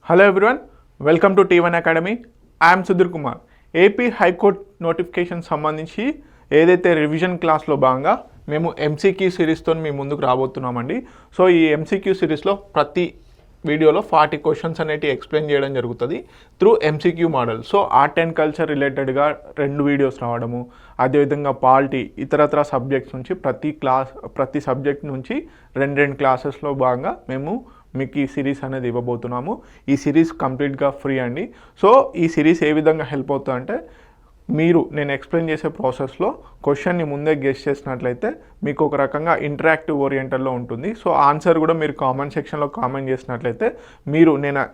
Hello everyone, welcome to T1 academy. I'm Sudheer Kumar. AP high court notification సంబంధించి ఏదైతే revision క్లాస్లో భాగంగా మేము MCQ సిరీస్తో మీ ముందుకు రాబోతున్నామండి. సో ఈ MCQ సిరీస్లో ప్రతి వీడియోలో 40 క్వశ్చన్స్ అనేవి ఎక్స్ప్లెయిన్ చేయడం జరుగుతుంది through MCQ model. So art and culture రిలేటెడ్గా 2 వీడియోస్ రావడము, అదేవిధంగా పాలిటీ ఇతరత్ర సబ్జెక్ట్స్ నుంచి ప్రతి సబ్జెక్ట్ నుంచి 2 క్లాసెస్లో భాగంగా మేము మీకు ఈ సిరీస్ అనేది ఇవ్వబోతున్నాము. ఈ సిరీస్ కంప్లీట్గా ఫ్రీ అండి. సో ఈ సిరీస్ ఏ విధంగా హెల్ప్ అవుతుందంటే, మీరు నేను ఎక్స్ప్లెయిన్ చేసే ప్రాసెస్లో క్వశ్చన్ని ముందే గెస్ చేసినట్లయితే మీకు ఒక రకంగా ఇంటరాక్టివ్ ఓరియంటల్లో ఉంటుంది. సో ఆన్సర్ కూడా మీరు కామెంట్ సెక్షన్లో కామెంట్ చేసినట్లయితే నేను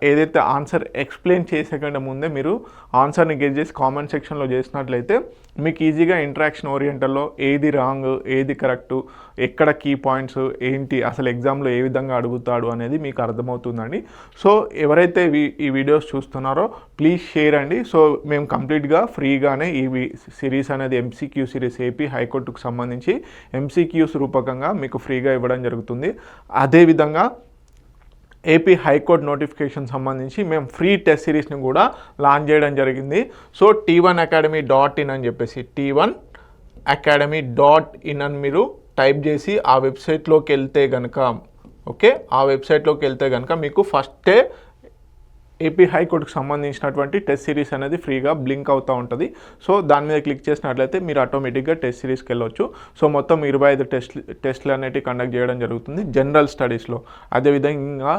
ఏదైతే ఆన్సర్ ఎక్స్ప్లెయిన్ చేసే కంటే ముందే మీరు ఆన్సర్ని గెస్ చేసి కామెంట్ సెక్షన్లో చేసినట్లయితే మీకు ఈజీగా ఇంటరాక్షన్ ఓరియంటల్లో ఏది రాంగ్, ఏది కరెక్టు, ఎక్కడ కీ పాయింట్స్ ఏంటి, అసలు ఎగ్జామ్లో ఏ విధంగా అడుగుతాడు అనేది మీకు అర్థమవుతుందండి. సో ఎవరైతే ఈ వీడియోస్ చూస్తున్నారో ప్లీజ్ షేర్ అండి. సో మేము కంప్లీట్గా ఫ్రీగానే ఈ సిరీస్ అనేది MCQ సిరీస్ ఏపీ హైకోర్టుకు సంబంధించి MCQs రూపకంగా మీకు ఫ్రీగా ఇవ్వడం జరుగుతుంది. అదేవిధంగా ఏపీ హైకోర్టు నోటిఫికేషన్ సంబంధించి మేము ఫ్రీ టెస్ట్ సిరీస్ని కూడా లాంచ్ చేయడం జరిగింది. సో T1academy.in అని చెప్పేసి T1academy.in అని మీరు టైప్ చేసి ఆ వెబ్సైట్లోకి వెళ్తే కనుక ఆ వెబ్సైట్లోకి వెళ్తే కనుక మీకు ఫస్టే ఏపీ హైకోర్టుకు సంబంధించినటువంటి టెస్ట్ సిరీస్ అనేది ఫ్రీగా బ్లింక్ అవుతూ ఉంటుంది. సో దాని మీద క్లిక్ చేసినట్లయితే మీరు ఆటోమేటిక్గా టెస్ట్ సిరీస్కి వెళ్ళొచ్చు. సో మొత్తం 25 టెస్ట్లు అనేవి కండక్ట్ చేయడం జరుగుతుంది జనరల్ స్టడీస్లో. అదేవిధంగా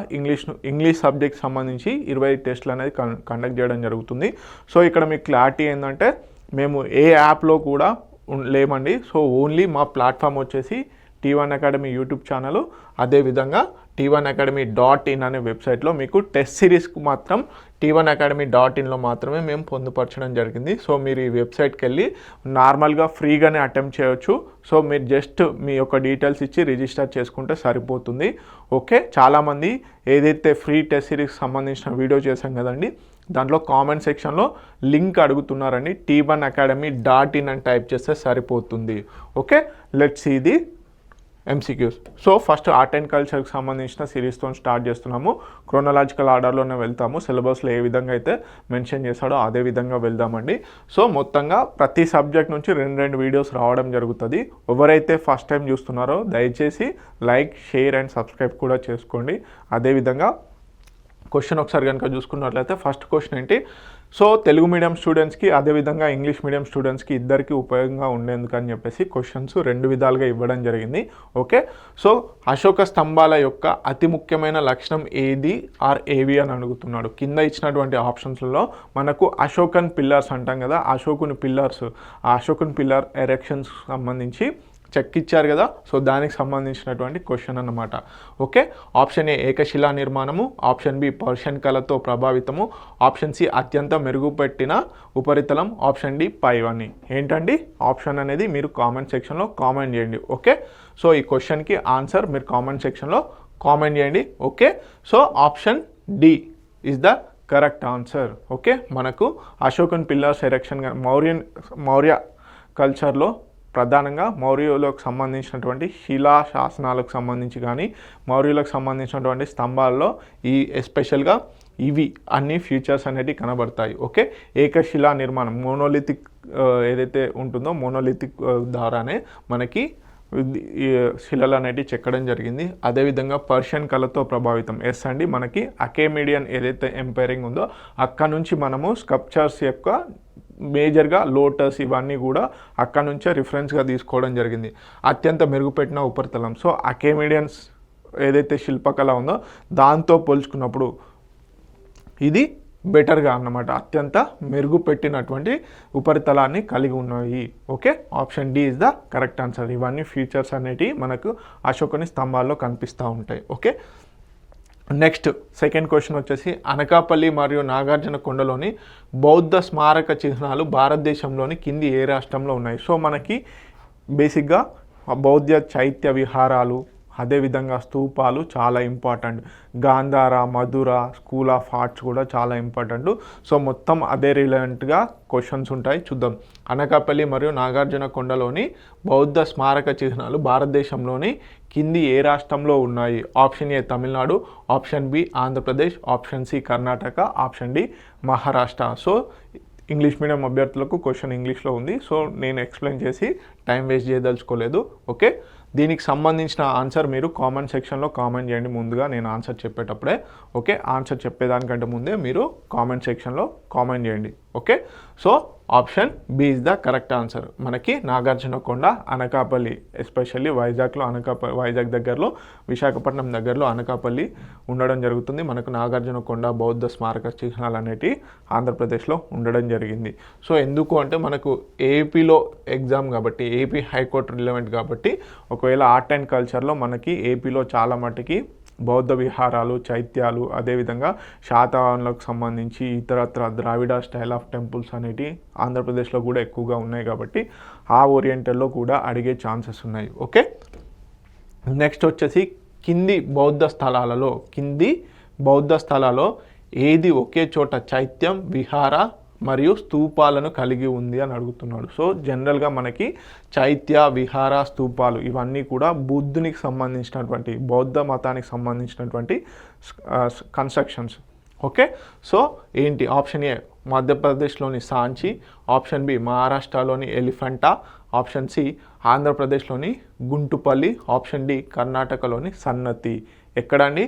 ఇంగ్లీష్ సబ్జెక్ట్ సంబంధించి 20 టెస్ట్లు అనేది కండక్ట్ చేయడం జరుగుతుంది. సో ఇక్కడ మీకు క్లారిటీ ఏంటంటే, మేము ఏ యాప్లో కూడా లేమండి. సో ఓన్లీ మా ప్లాట్ఫామ్ వచ్చేసి T1 అకాడమీ యూట్యూబ్ ఛానల్, అదేవిధంగా T1academy.in అనే వెబ్సైట్లో మీకు టెస్ట్ సిరీస్కు మాత్రం T1academy.inలో మాత్రమే మేము పొందుపరచడం జరిగింది. సో మీరు ఈ వెబ్సైట్కి వెళ్ళి నార్మల్గా ఫ్రీగానే అటెంప్ట్ చేయొచ్చు. సో మీరు జస్ట్ మీ యొక్క డీటెయిల్స్ ఇచ్చి రిజిస్టర్ చేసుకుంటే సరిపోతుంది. చాలామంది ఏదైతే ఫ్రీ టెస్ట్ సిరీస్కి సంబంధించిన వీడియో చేశాం కదండి, దాంట్లో కామెంట్ సెక్షన్లో లింక్ అడుగుతున్నారండి. T1academy.in అని టైప్ చేస్తే సరిపోతుంది. Let's see the MCQs. So first art and కల్చర్కి సంబంధించిన సిరీస్తో స్టార్ట్ చేస్తున్నాము. క్రోనలాజికల్ ఆర్డర్లోనే వెళ్తాము. సిలబస్లో ఏ విధంగా అయితే మెన్షన్ చేశాడో అదే విధంగా వెళ్దామండి. సో మొత్తంగా ప్రతి సబ్జెక్ట్ నుంచి 2 వీడియోస్ రావడం జరుగుతుంది. ఎవరైతే ఫస్ట్ టైం చూస్తున్నారో దయచేసి లైక్, షేర్ అండ్ సబ్స్క్రైబ్ కూడా చేసుకోండి. అదేవిధంగా క్వశ్చన్ ఒకసారి కనుక చూసుకున్నట్లయితే ఫస్ట్ క్వశ్చన్ ఏంటి, సో తెలుగు మీడియం స్టూడెంట్స్కి అదేవిధంగా ఇంగ్లీష్ మీడియం స్టూడెంట్స్కి ఇద్దరికి ఉపయోగంగా ఉండేందుకు అని చెప్పేసి క్వశ్చన్స్ 2 విధాలుగా ఇవ్వడం జరిగింది. సో అశోక స్తంభాల యొక్క అతి ముఖ్యమైన లక్షణం ఏది ఏవి అని అడుగుతున్నాడు. కింద ఇచ్చినటువంటి ఆప్షన్స్లో మనకు అశోకన్ పిల్లర్స్ అంటాం కదా, అశోకుని పిల్లర్స్, ఆ అశోకన్ పిల్లర్ ఎరెక్షన్స్ సంబంధించి చెక్ ఇచ్చారు కదా. సో దానికి సంబంధించినటువంటి క్వశ్చన్ అన్నమాట. ఆప్షన్ ఏ ఏకశిలా నిర్మాణము, ఆప్షన్ బి పర్షియన్ కళతో ప్రభావితము, ఆప్షన్ సి అత్యంత మెరుగుపెట్టిన ఉపరితలం, ఆప్షన్ డి పైవన్నీ. ఏంటండి ఆప్షన్ అనేది మీరు కామెంట్ సెక్షన్లో కామెంట్ చేయండి. సో ఈ క్వశ్చన్కి ఆన్సర్ మీరు కామెంట్ సెక్షన్లో కామెంట్ చేయండి. So option D is the correct answer. మనకు అశోకన్ పిల్లర్స్ ఎరెక్షన్ మౌర్య కల్చర్లో ప్రధానంగా మౌర్యులకు సంబంధించినటువంటి శిలా శాసనాలకు సంబంధించి కానీ మౌర్యులకు సంబంధించినటువంటి స్తంభాల్లో ఎస్పెషల్గా ఇవి అన్ని ఫీచర్స్ అనేవి కనబడతాయి. ఏకశిలా నిర్మాణం, మోనోలిథిక్ ఏదైతే ఉంటుందో మోనోలిథిక్ ద్వారానే మనకి శిలలు అనేవి చెక్కడం జరిగింది. అదేవిధంగా పర్షియన్ కళతో ప్రభావితం అండి. మనకి అకేమిడియన్ ఏదైతే ఎంపైరింగ్ ఉందో అక్కడ నుంచి మనము స్కల్ప్చర్స్ యొక్క మేజర్గా లోటస్ ఇవన్నీ కూడా అక్కడ నుంచే రిఫరెన్స్గా తీసుకోవడం జరిగింది. అత్యంత మెరుగుపెట్టిన ఉపరితలం, సో అకేమిడియన్స్ ఏదైతే శిల్పకళ ఉందో దాంతో పోల్చుకున్నప్పుడు ఇది బెటర్గా అన్నమాట, అత్యంత మెరుగుపెట్టినటువంటి ఉపరితలాన్ని కలిగి ఉన్నాయి. Option D is the correct answer. ఇవన్నీ ఫీచర్స్ అనేటివి మనకు అశోకుని స్తంభాల్లో కనిపిస్తూ ఉంటాయి. నెక్స్ట్ సెకండ్ క్వశ్చన్ వచ్చేసి, అనకాపల్లి మరియు నాగార్జున కొండలోని బౌద్ధ స్మారక చిహ్నాలు భారతదేశంలోని కింది ఏ రాష్ట్రంలో ఉన్నాయి? సో మనకి బేసిక్గా బౌద్ధ చైత్య విహారాలు, అదేవిధంగా స్తూపాలు చాలా important. Gandhara, Mathura, school of arts కూడా చాలా ఇంపార్టెంట్. సో మొత్తం అదే రిలవెంట్గా క్వశ్చన్స్ ఉంటాయి. చూద్దాం. అనకాపల్లి మరియు నాగార్జున కొండలోని బౌద్ధ స్మారక చిహ్నాలు భారతదేశంలోని కింది ఏ రాష్ట్రంలో ఉన్నాయి? Option A Tamil Nadu, option B Andhra Pradesh, option C Karnataka, option D Maharashtra. So English medium అభ్యర్థులకు క్వశ్చన్ ఇంగ్లీష్లో ఉంది. సో నేను ఎక్స్ప్లెయిన్ చేసి టైం వేస్ట్ చేయదలుచుకోలేదు. ఓకే, దీనికి సంబంధించిన ఆన్సర్ మీరు కామెంట్ సెక్షన్లో కామెంట్ చేయండి ముందుగా, నేను ఆన్సర్ చెప్పేటప్పుడే. ఓకే, ఆన్సర్ చెప్పేదానికంటే ముందే మీరు కామెంట్ సెక్షన్లో కామెంట్ చేయండి. Okay, so option B is the correct answer. మనకి నాగార్జునకొండ, అనకాపల్లి, ఎస్పెషల్లీ వైజాగ్ దగ్గరలో, విశాఖపట్నం దగ్గరలో అనకాపల్లి ఉండడం జరుగుతుంది. మనకు నాగార్జునకొండ బౌద్ధ స్మారక చిహ్నాలు అనేవి ఆంధ్రప్రదేశ్లో ఉండడం జరిగింది. సో ఎందుకు అంటే మనకు ఏపీలో ఎగ్జామ్ కాబట్టి, ఏపీ హైకోర్టు రిలవెంట్ కాబట్టి, ఒకవేళ ఆర్ట్ అండ్ కల్చర్లో మనకి ఏపీలో చాలా మటుకి బౌద్ధ విహారాలు, చైత్యాలు, అదేవిధంగా శాతవాహనులకు సంబంధించి ఇతరత్ర ద్రావిడ స్టైల్ ఆఫ్ టెంపుల్స్ అనేవి ఆంధ్రప్రదేశ్లో కూడా ఎక్కువగా ఉన్నాయి కాబట్టి ఆ ఓరియంటల్లో కూడా అడిగే ఛాన్సెస్ ఉన్నాయి. ఓకే, నెక్స్ట్ వచ్చేసి కింది బౌద్ధ స్థలాలలో ఏది ఒకే చోట చైత్యం, విహార మరియు స్తూపాలను కలిగి ఉంది అని అడుగుతున్నాడు. సో జనరల్గా మనకి చైత్య, విహార, స్తూపాలు ఇవన్నీ కూడా బుద్ధునికి సంబంధించినటువంటి, బౌద్ధ మతానికి సంబంధించినటువంటి కన్స్ట్రక్షన్స్. ఓకే, సో ఏంటి? ఆప్షన్ ఏ మధ్యప్రదేశ్లోని సాంచి, ఆప్షన్ బి మహారాష్ట్రలోని ఎలిఫెంటా, ఆప్షన్ సి ఆంధ్రప్రదేశ్లోని గుంటుపల్లి, ఆప్షన్ డి కర్ణాటకలోని సన్నతి. ఎక్కడండి?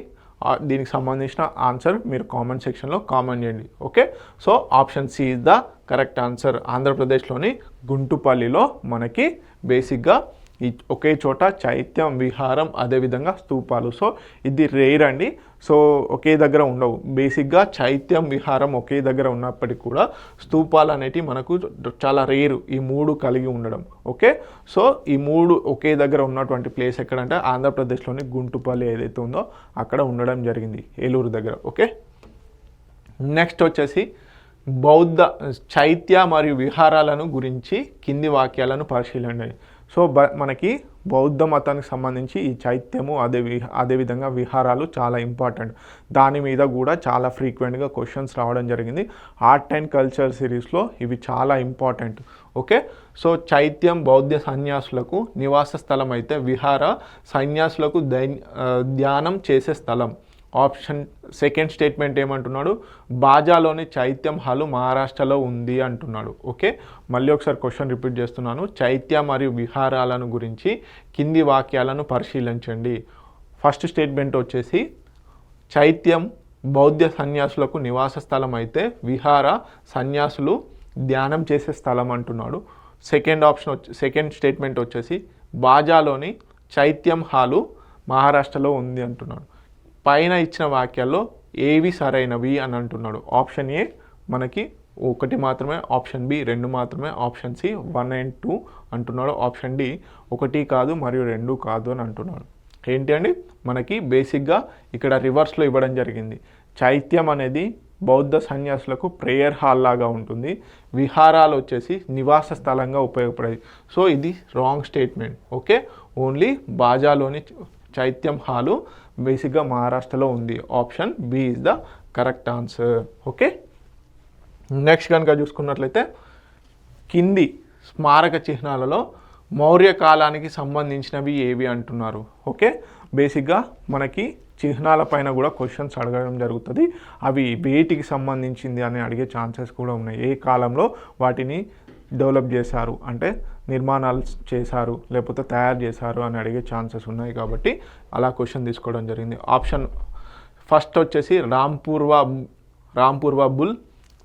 దీనికి సంబంధించిన ఆన్సర్ మీరు కామెంట్ సెక్షన్లో కామెంట్ చేయండి. Okay, so option C is the correct answer. ఆంధ్రప్రదేశ్లోని గుంటుపల్లిలో మనకి బేసిక్గా ఈ ఒకే చోట చైత్యం, విహారం, అదేవిధంగా స్తూపాలు. సో ఇది రేర్ అండి. సో ఒకే దగ్గర ఉండవు. బేసిక్గా చైత్యం, విహారం ఒకే దగ్గర ఉన్నప్పటికీ కూడా స్తూపాలు అనేటివి మనకు చాలా రేరు, ఈ మూడు కలిగి ఉండడం. ఓకే, సో ఈ మూడు ఒకే దగ్గర ఉన్నటువంటి ప్లేస్ ఎక్కడంటే ఆంధ్రప్రదేశ్లోని గుంటుపల్లి ఏదైతే ఉందో అక్కడ ఉండడం జరిగింది, ఏలూరు దగ్గర. ఓకే, నెక్స్ట్ వచ్చేసి బౌద్ధ చైత్య మరియు విహారాలను గురించి కింది వాక్యాలను పరిశీలించండి. సో మనకి బౌద్ధ మతానికి సంబంధించి ఈ చైత్యము అదేవిధంగా విహారాలు చాలా ఇంపార్టెంట్. దాని మీద కూడా చాలా ఫ్రీక్వెంట్గా క్వశ్చన్స్ రావడం జరిగింది. ఆర్ట్ అండ్ కల్చర్ సిరీస్లో ఇవి చాలా ఇంపార్టెంట్. ఓకే, సో చైత్యం బౌద్ధ సన్యాసులకు నివాస స్థలం అయితే విహార సన్యాసులకు ధ్యానం చేసే స్థలం. ఆప్షన్ సెకండ్ స్టేట్మెంట్ ఏమంటున్నాడు? బాజాలోని చైత్యం హాలు మహారాష్ట్రలో ఉంది అంటున్నాడు. ఓకే, మళ్ళీ ఒకసారి క్వశ్చన్ రిపీట్ చేస్తున్నాను. చైత్య మరియు విహారాలను గురించి కింది వాక్యాలను పరిశీలించండి. ఫస్ట్ స్టేట్మెంట్ వచ్చేసి చైత్యం బౌద్ధ సన్యాసులకు నివాస స్థలం అయితే విహార సన్యాసులు ధ్యానం చేసే స్థలం అంటున్నాడు. సెకండ్ స్టేట్మెంట్ వచ్చేసి బాజాలోని చైత్యం హాలు మహారాష్ట్రలో ఉంది అంటున్నాడు. పైన ఇచ్చిన వాక్యాల్లో ఏవి సరైనవి అని అంటున్నాడు. ఆప్షన్ ఏ మనకి 1 మాత్రమే, ఆప్షన్ బి 2 మాత్రమే, ఆప్షన్ సి 1 and 2 అంటున్నాడు, ఆప్షన్ డి 1 కాదు మరియు 2 కాదు అని అంటున్నాడు. ఏంటి అండి? మనకి బేసిక్గా ఇక్కడ రివర్స్లో ఇవ్వడం జరిగింది. చైత్యం అనేది బౌద్ధ సన్యాసులకు ప్రేయర్ హాల్ లాగా ఉంటుంది, విహారాలు వచ్చేసి నివాస స్థలంగా ఉపయోగపడేది. సో ఇది రాంగ్ స్టేట్మెంట్. ఓకే, ఓన్లీ బాజాలోని చైత్యం హాలు బేసిక్గా మహారాష్ట్రలో ఉంది. Option B is the correct answer. Okay, next కనుక చూసుకున్నట్లయితే కింది స్మారక చిహ్నాలలో మౌర్య కాలానికి సంబంధించినవి ఏవి అంటున్నారు. ఓకే, బేసిక్గా మనకి చిహ్నాల పైన కూడా క్వశ్చన్స్ అడగడం జరుగుతుంది. అవి వేటికి సంబంధించింది అని అడిగే ఛాన్సెస్ కూడా ఉన్నాయి. ఏ కాలంలో వాటిని డెవలప్ చేశారు అంటే నిర్మాణాలు చేశారు లేకపోతే తయారు చేశారు అని అడిగే ఛాన్సెస్ ఉన్నాయి కాబట్టి అలా క్వశ్చన్ తీసుకోవడం జరిగింది. ఆప్షన్ ఫస్ట్ వచ్చేసి రాంపూర్వ బుల్,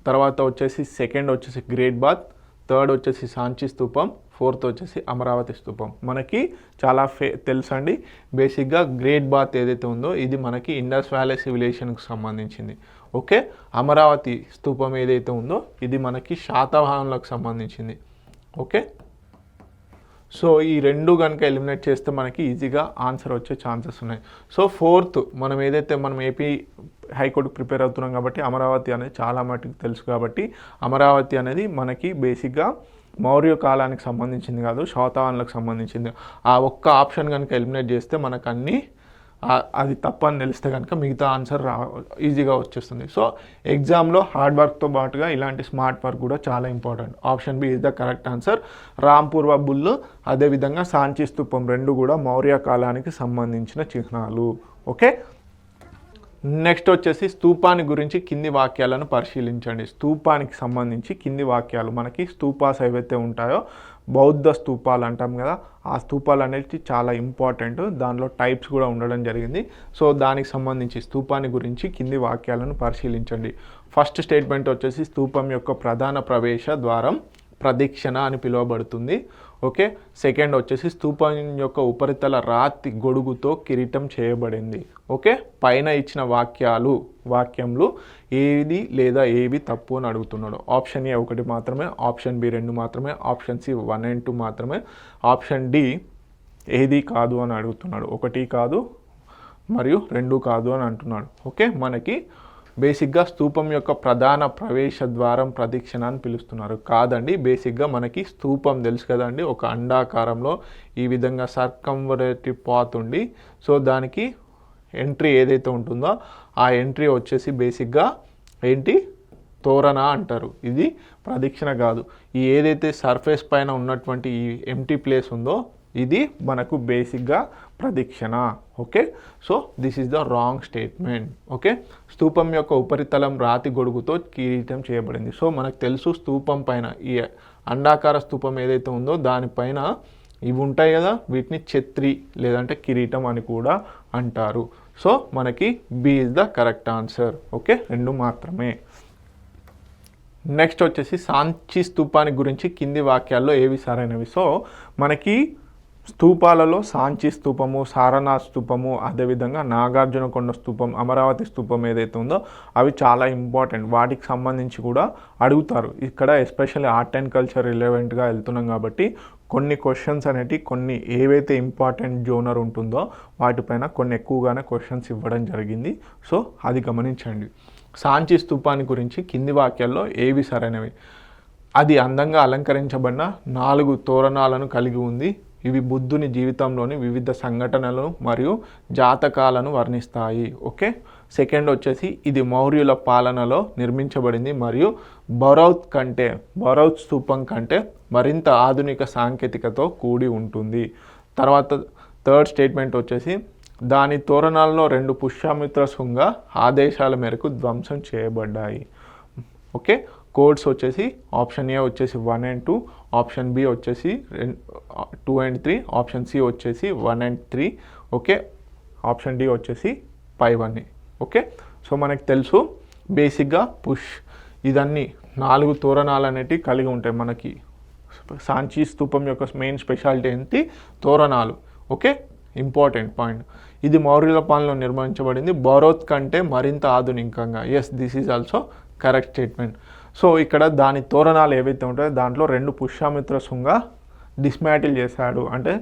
తర్వాత వచ్చేసి సెకండ్ వచ్చేసి గ్రేట్ బాత్, థర్డ్ వచ్చేసి సాంచి స్తూపం, ఫోర్త్ వచ్చేసి అమరావతి స్తూపం. మనకి చాలా తెలుసండి. బేసిక్గా గ్రేట్ బాత్ ఏదైతే ఉందో ఇది మనకి ఇండస్ వ్యాలీ సివిలైజేషన్కి సంబంధించింది. ఓకే, అమరావతి స్తూపం ఏదైతే ఉందో ఇది మనకి శాతవాహనులకు సంబంధించింది. ఓకే, సో ఈ రెండు కనుక ఎలిమినేట్ చేస్తే మనకి ఈజీగా ఆన్సర్ వచ్చే ఛాన్సెస్ ఉన్నాయి. సో ఫోర్త్ మనం ఏపీ హైకోర్టుకు ప్రిపేర్ అవుతున్నాం కాబట్టి అమరావతి అనేది చాలా మటుకు తెలుసు కాబట్టి అమరావతి అనేది మనకి బేసిక్గా మౌర్య కాలానికి సంబంధించింది కాదు, శాతవాహనులకు సంబంధించింది. ఆ ఒక్క ఆప్షన్ కనుక ఎలిమినేట్ చేస్తే మనకు అన్నీ అది తప్పని తెలిస్తే కనుక మిగతా ఆన్సర్ ఈజీగా వచ్చేస్తుంది. సో ఎగ్జామ్లో హార్డ్ వర్క్తో పాటుగా ఇలాంటి స్మార్ట్ వర్క్ కూడా చాలా important. Option B is the correct answer. Rampurva bull అదేవిధంగా సాంచి స్తూపం రెండు కూడా మౌర్య కాలానికి సంబంధించిన చిహ్నాలు. ఓకే, నెక్స్ట్ వచ్చేసి స్తూపాన్ని గురించి కింది వాక్యాలను పరిశీలించండి. స్తూపానికి సంబంధించి కింది వాక్యాలు, మనకి స్తూపాస్ ఏవైతే ఉంటాయో బౌద్ధ స్తూపాలు అంటాం కదా, ఆ స్తూపాలు అనేవి చాలా ఇంపార్టెంట్. దానిలో టైప్స్ కూడా ఉండడం జరిగింది. సో దానికి సంబంధించి స్తూపాన్ని గురించి కింది వాక్యాలను పరిశీలించండి. ఫస్ట్ స్టేట్మెంట్ వచ్చేసి స్తూపం యొక్క ప్రధాన ప్రవేశ ద్వారం ప్రదక్షిణ అని పిలువబడుతుంది. ఓకే, సెకండ్ వచ్చేసి స్తూపం యొక్క ఉపరితల రాతి గొడుగుతో కిరీటం చేయబడింది. ఓకే, పైన ఇచ్చిన వాక్యంలు ఏది లేదా ఏవి తప్పు అని అడుగుతున్నాడు. ఆప్షన్ ఏ 1 మాత్రమే, ఆప్షన్ బి 2 మాత్రమే, ఆప్షన్ సి 1 and 2 మాత్రమే, ఆప్షన్ డి ఏది కాదు అని అడుగుతున్నాడు. 1 కాదు మరియు 2 కాదు అని అంటున్నాడు. ఓకే, మనకి బేసిక్గా స్తూపం యొక్క ప్రధాన ప్రవేశ ద్వారం ప్రదక్షిణ అని పిలుస్తున్నారు. కాదండి, బేసిక్గా మనకి స్తూపం తెలుసు కదండి, ఒక అండాకారంలో ఈ విధంగా సర్కంవరేటివ్ పాత్ ఉండి, సో దానికి ఎంట్రీ ఏదైతే ఉంటుందో ఆ ఎంట్రీ వచ్చేసి బేసిక్గా ఏంటి, తోరణ అంటారు. ఇది ప్రదక్షిణ కాదు. ఈ ఏదైతే సర్ఫేస్ పైన ఉన్నటువంటి ఈ ఎంటీ ప్లేస్ ఉందో ఇది మనకు బేసిక్గా ప్రదక్షిణ. Okay, so this is the wrong statement. Okay, స్తూపం యొక్క ఉపరితలం రాతి గొడుగుతో కిరీటం చేయబడింది. సో మనకు తెలుసు స్తూపం పైన ఈ అండాకార స్తూపం ఏదైతే ఉందో దానిపైన ఇవి ఉంటాయి కదా, వీటిని ఛత్రి లేదంటే కిరీటం అని కూడా అంటారు. సో మనకి B is the correct answer. Okay, 2 మాత్రమే. నెక్స్ట్ వచ్చేసి సాంచి స్తూపాన్ని గురించి కింది వాక్యాల్లో ఏవి సరైనవి. సో మనకి స్తూపాలలో సాంచి స్తూపము, సారనాథ్ స్తూపము, అదేవిధంగా నాగార్జునకొండ స్తూపం, అమరావతి స్తూపం ఏదైతే ఉందో అవి చాలా ఇంపార్టెంట్. వాటికి సంబంధించి కూడా అడుగుతారు. ఇక్కడ ఎస్పెషల్లీ ఆర్ట్ అండ్ కల్చర్ రిలవెంట్గా వెళ్తున్నాం కాబట్టి కొన్ని క్వశ్చన్స్ అనేవి కొన్ని ఏవైతే ఇంపార్టెంట్ జోనర్ ఉంటుందో వాటిపైన కొన్ని ఎక్కువగానే క్వశ్చన్స్ ఇవ్వడం జరిగింది. సో అది గమనించండి. సాంచి స్తూపాన్ని గురించి కింది వాక్యాల్లో ఏవి సరైనవి. అది అందంగా అలంకరించబడిన 4 తోరణాలను కలిగి ఉంది. ఇవి బుద్ధుని జీవితంలోని వివిధ సంఘటనలు మరియు జాతకాలను వర్ణిస్తాయి. ఓకే, సెకండ్ వచ్చేసి ఇది మౌర్యుల పాలనలో నిర్మించబడింది మరియు బౌరౌత్ స్తూపం కంటే మరింత ఆధునిక సాంకేతికతో కూడి ఉంటుంది. తర్వాత థర్డ్ స్టేట్మెంట్ వచ్చేసి దాని తోరణాలలో 2 పుష్యమిత్ర శృంగ ఆదేశాల మేరకు ధ్వంసం చేయబడ్డాయి. ఓకే, కోడ్స్ వచ్చేసి ఆప్షన్ ఏ వచ్చేసి 1 and 2, ఆప్షన్ బి వచ్చేసి 2 and 3, ఆప్షన్ సి వచ్చేసి 1 and 3. ఓకే, ఆప్షన్ డి వచ్చేసి 5 అని. ఓకే, సో మనకు తెలుసు బేసిక్గా ఇదన్నీ 4 తోరణాలు అనేటివి కలిగి ఉంటాయి. మనకి సాంచి స్తూపం యొక్క మెయిన్ స్పెషాలిటీ ఏంటి, తోరణాలు. Okay, important point. ఇది మౌర్యుల పాలనలో నిర్మించబడింది బౌరౌత్ కంటే మరింత ఆధునికంగా. Yes, this is also correct statement. So ఇక్కడ దాని తోరణాలు ఏవైతే ఉంటాయో దాంట్లో 2 పుష్యమిత్ర శృంగ డిస్మాటిల్ చేశాడు, అంటే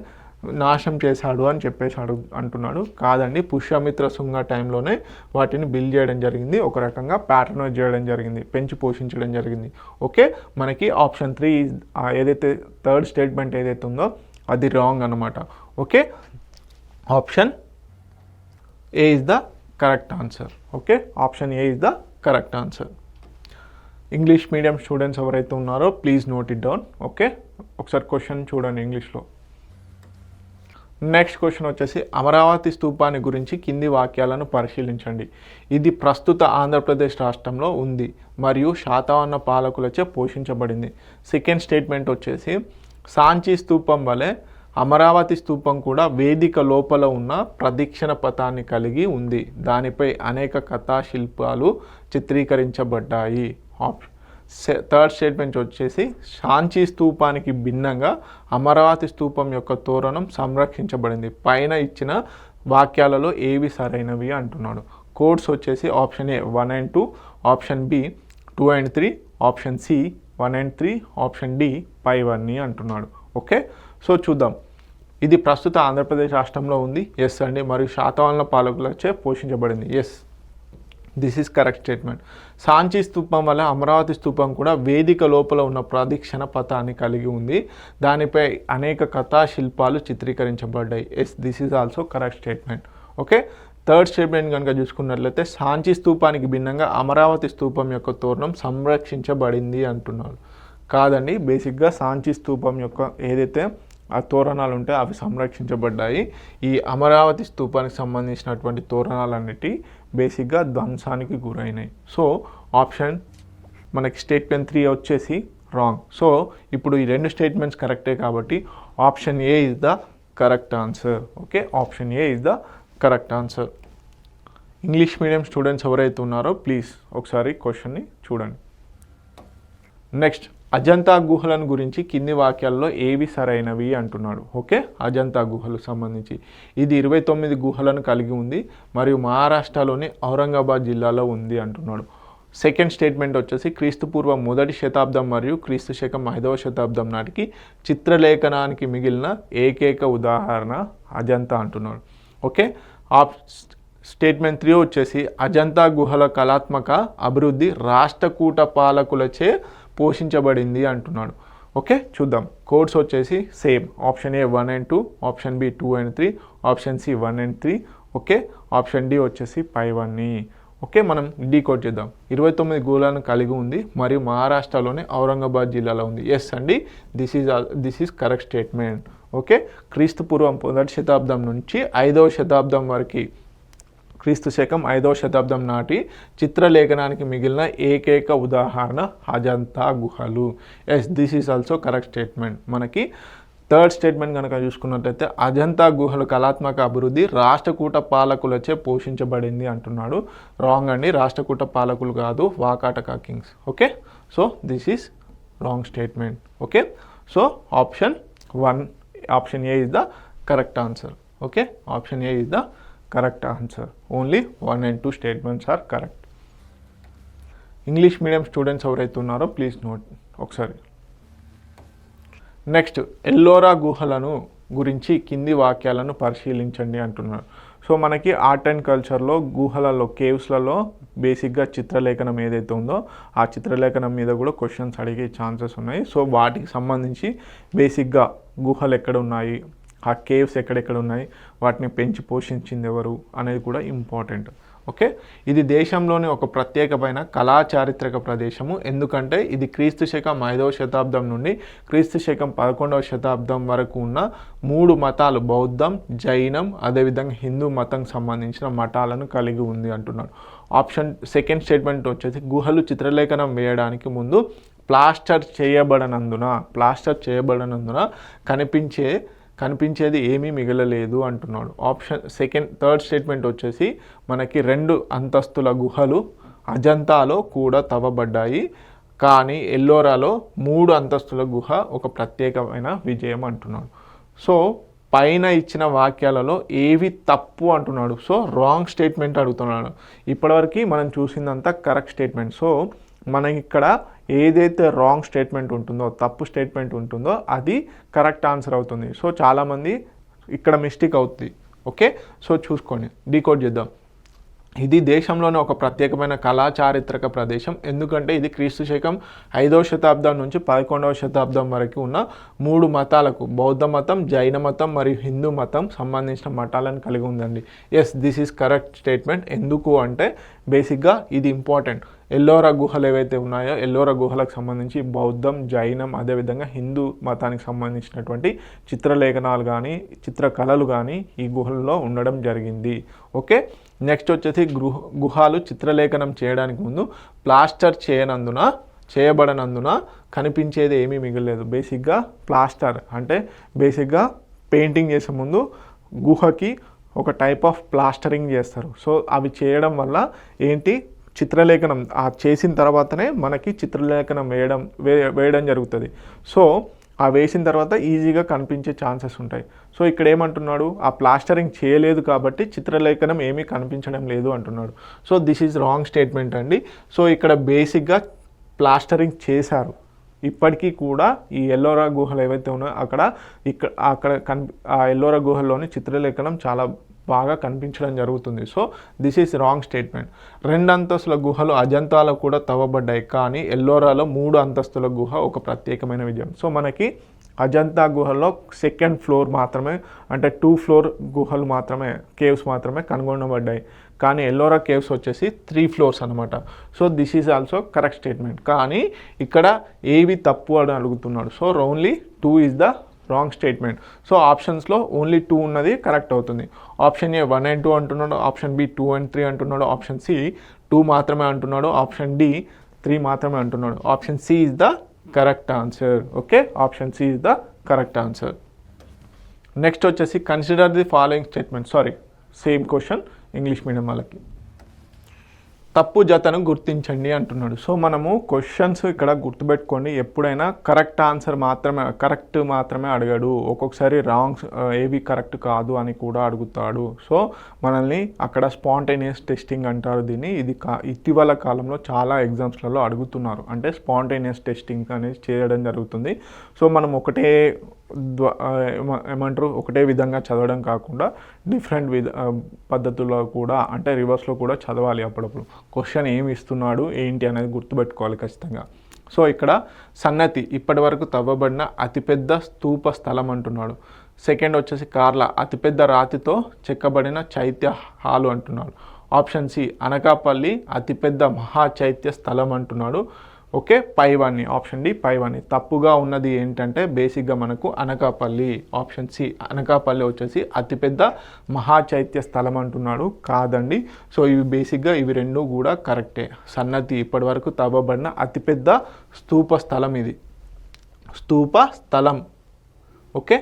నాశనం చేశాడు అని చెప్పేశాడు అంటున్నాడు. కాదండి, పుష్యమిత్ర శృంగ టైంలోనే వాటిని బిల్డ్ చేయడం జరిగింది, ఒక రకంగా ప్యాటర్నైజ్ చేయడం జరిగింది, పెంచి పోషించడం జరిగింది. ఓకే, మనకి ఆప్షన్ 3 ఏదైతే థర్డ్ స్టేట్మెంట్ ఏదైతే ఉందో అది రాంగ్ అనమాట. Okay, option A is the correct answer. Okay, option A is the correct answer. English medium students ఎవరైతే ఉన్నారో please note it down. Okay, ఒకసారి క్వశ్చన్ చూడండి ఇంగ్లీష్లో. నెక్స్ట్ క్వశ్చన్ వచ్చేసి అమరావతి స్తూపాన్ని గురించి కింది వాక్యాలను పరిశీలించండి. ఇది ప్రస్తుత ఆంధ్రప్రదేశ్ రాష్ట్రంలో ఉంది మరియు శాతవాహన పాలకులచే పోషించబడింది. సెకండ్ స్టేట్మెంట్ వచ్చేసి సాంచి స్తూపం వలె అమరావతి స్తూపం కూడా వేదిక లోపల ఉన్న ప్రదక్షిణ పథాన్ని కలిగి ఉంది. దానిపై అనేక కథాశిల్పాలు చిత్రీకరించబడ్డాయి. థర్డ్ స్టేట్మెంట్ వచ్చేసి సాంచి స్తూపానికి భిన్నంగా అమరావతి స్తూపం యొక్క తోరణం సంరక్షించబడింది. పైన ఇచ్చిన వాక్యాలలో ఏవి సరైనవి అంటున్నాడు. కోడ్స్ వచ్చేసి option A 1 and 2, option B 2 and 3, option C 1 and 3, option D 5 అని అంటున్నాడు. ఓకే, సో చూద్దాం. ఇది ప్రస్తుత ఆంధ్రప్రదేశ్ రాష్ట్రంలో ఉంది. ఎస్ అండి. మరియు శాతవాహన పాలకులచే పోషించబడింది. Yes, this is correct statement. Sanchi స్తూపం వల్ల అమరావతి స్తూపం కూడా వేదిక లోపల ఉన్న ప్రదక్షిణ పథాన్ని కలిగి ఉంది. దానిపై అనేక కథా శిల్పాలు చిత్రీకరించబడ్డాయి. Yes, this is also correct statement. Okay, third statement కనుక చూసుకున్నట్లయితే సాంచి స్తూపానికి భిన్నంగా అమరావతి స్తూపం యొక్క తోరణం సంరక్షించబడింది అంటున్నారు. కాదండి, బేసిక్గా సాంచి స్తూపం యొక్క ఏదైతే ఆ తోరణాలు ఉంటే అవి సంరక్షించబడ్డాయి. ఈ అమరావతి స్తూపానికి సంబంధించినటువంటి తోరణాలన్నిటి బేసిక్గా ధ్వంసానికి గురైనాయి. సో ఆప్షన్ మనకి స్టేట్మెంట్ 3 వచ్చేసి రాంగ్. సో ఇప్పుడు ఈ రెండు స్టేట్మెంట్స్ కరెక్టే కాబట్టి option A is the correct answer. Okay, option A is the correct answer. English medium students ఎవరైతే ఉన్నారో ప్లీజ్ ఒకసారి క్వశ్చన్ని చూడండి. నెక్స్ట్, అజంతా గుహలను గురించి కింది వాక్యాల్లో ఏవి సరైనవి అంటున్నాడు. ఓకే, అజంతా గుహలకు సంబంధించి ఇది 29 గుహలను కలిగి ఉంది మరియు మహారాష్ట్రలోని ఔరంగాబాద్ జిల్లాలో ఉంది అంటున్నాడు. సెకండ్ స్టేట్మెంట్ వచ్చేసి క్రీస్తుపూర్వం 1వ శతాబ్దం మరియు క్రీస్తు శకం 5వ శతాబ్దం నాటికి చిత్రలేఖనానికి మిగిలిన ఏకైక ఉదాహరణ అజంతా అంటున్నాడు. ఓకే, స్టేట్మెంట్ 3 వచ్చేసి అజంతా గుహల కళాత్మక అభివృద్ధి రాష్ట్రకూట పాలకులచే పోషించబడింది అంటున్నాడు. ఓకే, చూద్దాం. కోడ్స్ వచ్చేసి same. Option A 1 and 2, option B 2 and 3, option C 1 and 3. Okay, option D వచ్చేసి పైవన్నీ. ఓకే, మనం డి కోడ్ చేద్దాం. 29 గుహలను కలిగి ఉంది మరియు మహారాష్ట్రలోని ఔరంగాబాద్ జిల్లాలో ఉంది. ఎస్ అండి, this is correct statement. Okay, క్రీస్తు పూర్వం 1వ శతాబ్దం నుంచి 5వ శతాబ్దం వరకు, క్రీస్తు శకం 5వ శతాబ్దం నాటి చిత్రలేఖనానికి మిగిలిన ఏకైక ఉదాహరణ అజంతా గుహలు. Yes, this is also correct statement. మనకి థర్డ్ స్టేట్మెంట్ కనుక చూసుకున్నట్లయితే అజంతా గుహల కళాత్మక అభివృద్ధి రాష్ట్రకూట పాలకులచే పోషించబడింది అంటున్నాడు. రాంగ్ అండి, రాష్ట్రకూట పాలకులు కాదు, Vakataka Kings. Okay, so this is wrong statement. Okay, so option A is the correct answer. Okay, option A is the correct answer. Only 1 and 2 statements are correct. English medium students ఎవరైతే ఉన్నారో please note ఒకసారి. Next, Ellora గుహలను గురించి కింది వాక్యాలను పరిశీలించండి అంటున్నారు. So మనకి art and కల్చర్లో గుహలలో, కేవ్స్లలో బేసిక్గా చిత్రలేఖనం ఏదైతే ఉందో ఆ చిత్రలేఖనం మీద కూడా క్వశ్చన్స్ అడిగే ఛాన్సెస్ ఉన్నాయి. సో వాటికి సంబంధించి బేసిక్గా గుహలు ఎక్కడ ఉన్నాయి, ఆ కేవ్స్ ఎక్కడెక్కడ ఉన్నాయి, వాటిని పెంచి పోషించింది ఎవరు అనేది కూడా ఇంపార్టెంట్. ఓకే, ఇది దేశంలోని ఒక ప్రత్యేకమైన కళా చారిత్రక ప్రదేశము. ఎందుకంటే ఇది క్రీస్తు శకం 5వ శతాబ్దం నుండి క్రీస్తు శకం 11వ శతాబ్దం వరకు ఉన్న 3 మతాలు, బౌద్ధం, జైనం, అదేవిధంగా హిందూ మతం సంబంధించిన మఠాలను కలిగి ఉంది అంటున్నాడు. ఆప్షన్ సెకండ్ స్టేట్మెంట్ వచ్చేసి గుహలు చిత్రలేఖనం వేయడానికి ముందు ప్లాస్టర్ చేయబడనందున కనిపించేది ఏమీ మిగలలేదు అంటున్నాడు. థర్డ్ స్టేట్మెంట్ వచ్చేసి మనకి 2 అంతస్తుల గుహలు అజంతాలో కూడా తవ్వబడ్డాయి, కానీ ఎల్లోరాలో 3 అంతస్తుల గుహ ఒక ప్రత్యేకమైన విజయం అంటున్నాడు. సో పైన ఇచ్చిన వాక్యాలలో ఏవి తప్పు అంటున్నాడు. సో రాంగ్ స్టేట్మెంట్ అడుగుతున్నాడు. ఇప్పటివరకు మనం చూసిందంతా కరెక్ట్ స్టేట్మెంట్. సో మనకి ఇక్కడ ఏదైతే రాంగ్ స్టేట్మెంట్ ఉంటుందో, తప్పు స్టేట్మెంట్ ఉంటుందో అది కరెక్ట్ ఆన్సర్ అవుతుంది. సో చాలామంది ఇక్కడ మిస్టేక్ అవుతుంది. ఓకే, సో చూసుకోండి, డీకోడ్ చేద్దాం. ఇది దేశంలోనే ఒక ప్రత్యేకమైన కళా చారిత్రక ప్రదేశం. ఎందుకంటే ఇది క్రీస్తు శకం 5వ శతాబ్దం నుంచి 11వ శతాబ్దం వరకు ఉన్న 3 మతాలకు, బౌద్ధ మతం, జైన మతం మరియు హిందూ మతం సంబంధించిన మఠాలను కలిగి ఉందండి. Yes, this is correct statement. ఎందుకు అంటే బేసిక్గా ఇది ఇంపార్టెంట్. ఎల్లోరా గుహలు ఏవైతే ఉన్నాయో, ఎల్లోరా గుహలకు సంబంధించి బౌద్ధం, జైనం, అదేవిధంగా హిందూ మతానికి సంబంధించినటువంటి చిత్రలేఖనాలు కానీ చిత్రకళలు కానీ ఈ గుహల్లో ఉండడం జరిగింది. ఓకే, నెక్స్ట్ వచ్చేసి గుహాలు చిత్రలేఖనం చేయడానికి ముందు ప్లాస్టర్ చేయబడనందున కనిపించేది ఏమీ మిగలలేదు. బేసిక్గా ప్లాస్టర్ అంటే బేసిక్గా పెయింటింగ్ చేసే ముందు గుహకి ఒక టైప్ ఆఫ్ ప్లాస్టరింగ్ చేస్తారు. సో అవి చేయడం వల్ల ఏంటి, చిత్రలేఖనం చేసిన తర్వాతనే మనకి చిత్రలేఖనం వేయడం జరుగుతుంది. సో ఆ వేసిన తర్వాత ఈజీగా కనిపించే ఛాన్సెస్ ఉంటాయి. సో ఇక్కడ ఏమంటున్నాడు, ఆ ప్లాస్టరింగ్ చేయలేదు కాబట్టి చిత్రలేఖనం ఏమీ కనిపించడం లేదు అంటున్నాడు. So this is wrong statement అండి. సో ఇక్కడ బేసిక్గా ప్లాస్టరింగ్ చేశారు. ఇప్పటికీ కూడా ఈ ఎల్లోరా గుహలు ఏవైతే ఉన్నాయో ఆ ఎల్లోరా గుహల్లోని చిత్రలేఖనం చాలా బాగా కనిపించడం జరుగుతుంది. So this is wrong statement. 2 అంతస్తుల గుహలు అజంతాలో కూడా తవ్వబడ్డాయి, కానీ ఎల్లోరాలో 3 అంతస్తుల గుహ ఒక ప్రత్యేకమైన విజయం. సో మనకి అజంతా గుహల్లో 2nd ఫ్లోర్ మాత్రమే, అంటే 2 ఫ్లోర్ గుహలు మాత్రమే, కేవ్స్ మాత్రమే కనుగొనబడ్డాయి, కానీ ఎల్లోరా కేవ్స్ వచ్చేసి 3 ఫ్లోర్స్ అనమాట. So this is also correct statement. కానీ ఇక్కడ ఏవి తప్పు అని అడుగుతున్నాడు. So only 2 is the wrong statement. So ఆప్షన్స్లో ఓన్లీ 2 ఉన్నది కరెక్ట్ అవుతుంది. ఆప్షన్ ఏ 1 and 2 అంటున్నాడు, ఆప్షన్ బి 2 and 3 అంటున్నాడు, ఆప్షన్ సి 2 మాత్రమే అంటున్నాడు, ఆప్షన్ డి 3 మాత్రమే అంటున్నాడు. Option C is the correct answer. Okay, option C is the correct answer. Next వచ్చేసి consider the following statement. Sorry, same question English medium వాళ్ళకి. తప్పు జతను గుర్తించండి అంటున్నాడు. సో మనము క్వశ్చన్స్ ఇక్కడ గుర్తుపెట్టుకోండి, ఎప్పుడైనా కరెక్ట్ ఆన్సర్ మాత్రమే, కరెక్ట్ మాత్రమే అడగడు, ఒక్కొక్కసారి రాంగ్ ఏవి కరెక్ట్ కాదు అని కూడా అడుగుతాడు. సో మనల్ని అక్కడ స్పాంటేనియస్ టెస్టింగ్ అంటారు దీన్ని. ఇది ఇటీవల కాలంలో చాలా ఎగ్జామ్స్లలో అడుగుతున్నారు, అంటే స్పాంటేనియస్ టెస్టింగ్ అనేది చేయడం జరుగుతుంది. సో మనం ఒకటే విధంగా చదవడం కాకుండా డిఫరెంట్ పద్ధతుల్లో కూడా, అంటే రివర్స్లో కూడా చదవాలి. అప్పుడప్పుడు క్వశ్చన్ ఏమి ఇస్తున్నాడు ఏంటి అనేది గుర్తుపెట్టుకోవాలి ఖచ్చితంగా. సో ఇక్కడ సన్నతి ఇప్పటి వరకు తవ్వబడిన అతిపెద్ద స్తూప స్థలం అంటున్నాడు. సెకండ్ వచ్చేసి కార్ల అతిపెద్ద రాతితో చెక్కబడిన చైత్య హాలు అంటున్నాడు. ఆప్షన్ సి అనకాపల్లి అతిపెద్ద మహా చైత్య స్థలం అంటున్నాడు. ఓకే, పైవాన్ని, ఆప్షన్ డి పైవాన్ని. తప్పుగా ఉన్నది ఏంటంటే బేసిక్గా మనకు అనకాపల్లి, ఆప్షన్ సి అనకాపల్లి వచ్చేసి అతిపెద్ద మహాచైత్య స్థలం అంటున్నాడు. కాదండి. సో ఇవి బేసిక్గా ఇవి 2 కూడా కరెక్టే. సన్నతి ఇప్పటి వరకు తవ్వబడిన అతిపెద్ద స్తూప స్థలం ఇది, స్తూప స్థలం. ఓకే,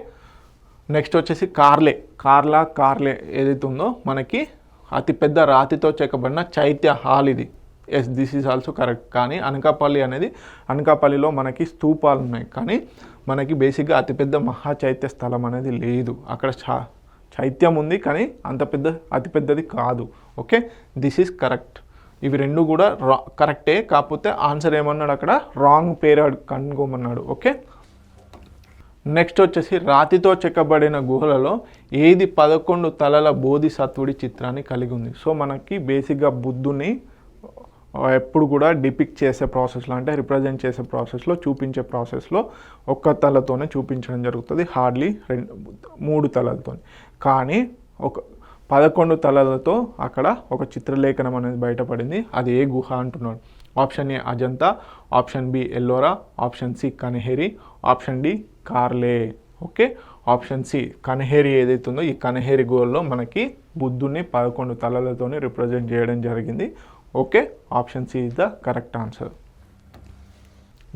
నెక్స్ట్ వచ్చేసి కార్లే ఏదైతే ఉందో మనకి అతిపెద్ద రాతితో చెక్కబడిన చైత్య హాల్ ఇది. Yes, this is also correct. కానీ అనకాపల్లిలో మనకి స్తూపాలు ఉన్నాయి, కానీ మనకి బేసిక్గా అతిపెద్ద మహాచైత్య స్థలం అనేది లేదు. అక్కడ చైత్యం ఉంది, కానీ అతిపెద్దది కాదు. Okay, this is correct. ఇవి 2 కూడా కరెక్టే, కాకపోతే ఆన్సర్ ఏమన్నాడు అక్కడ రాంగ్ పేరు కనుగొమన్నాడు. ఓకే, నెక్స్ట్ వచ్చేసి రాతితో చెక్కబడిన గుహలలో ఏది 11 తలల బోధిసత్వుడి చిత్రాన్ని కలిగి ఉంది. సో మనకి బేసిక్గా బుద్ధుని ఎప్పుడు కూడా డిపిక్ట్ చేసే ప్రాసెస్లో, అంటే రిప్రజెంట్ చేసే ప్రాసెస్లో, చూపించే ప్రాసెస్లో ఒక్క తలతోనే చూపించడం జరుగుతుంది, హార్డ్లీ 3 తలలతో. కానీ 11 తలలతో అక్కడ ఒక చిత్రలేఖనం అనేది బయటపడింది. అది ఏ గుహ అంటున్నాడు. Option A Ajanta, option B Ellora, option C Kanheri, option D Karle. Okay, option C Kanheri ఏదైతే ఉందో ఈ కన్హేరి గుహలో మనకి బుద్ధుని 11 తలలతోనే రిప్రజెంట్ చేయడం జరిగింది. Okay, option C is the correct answer.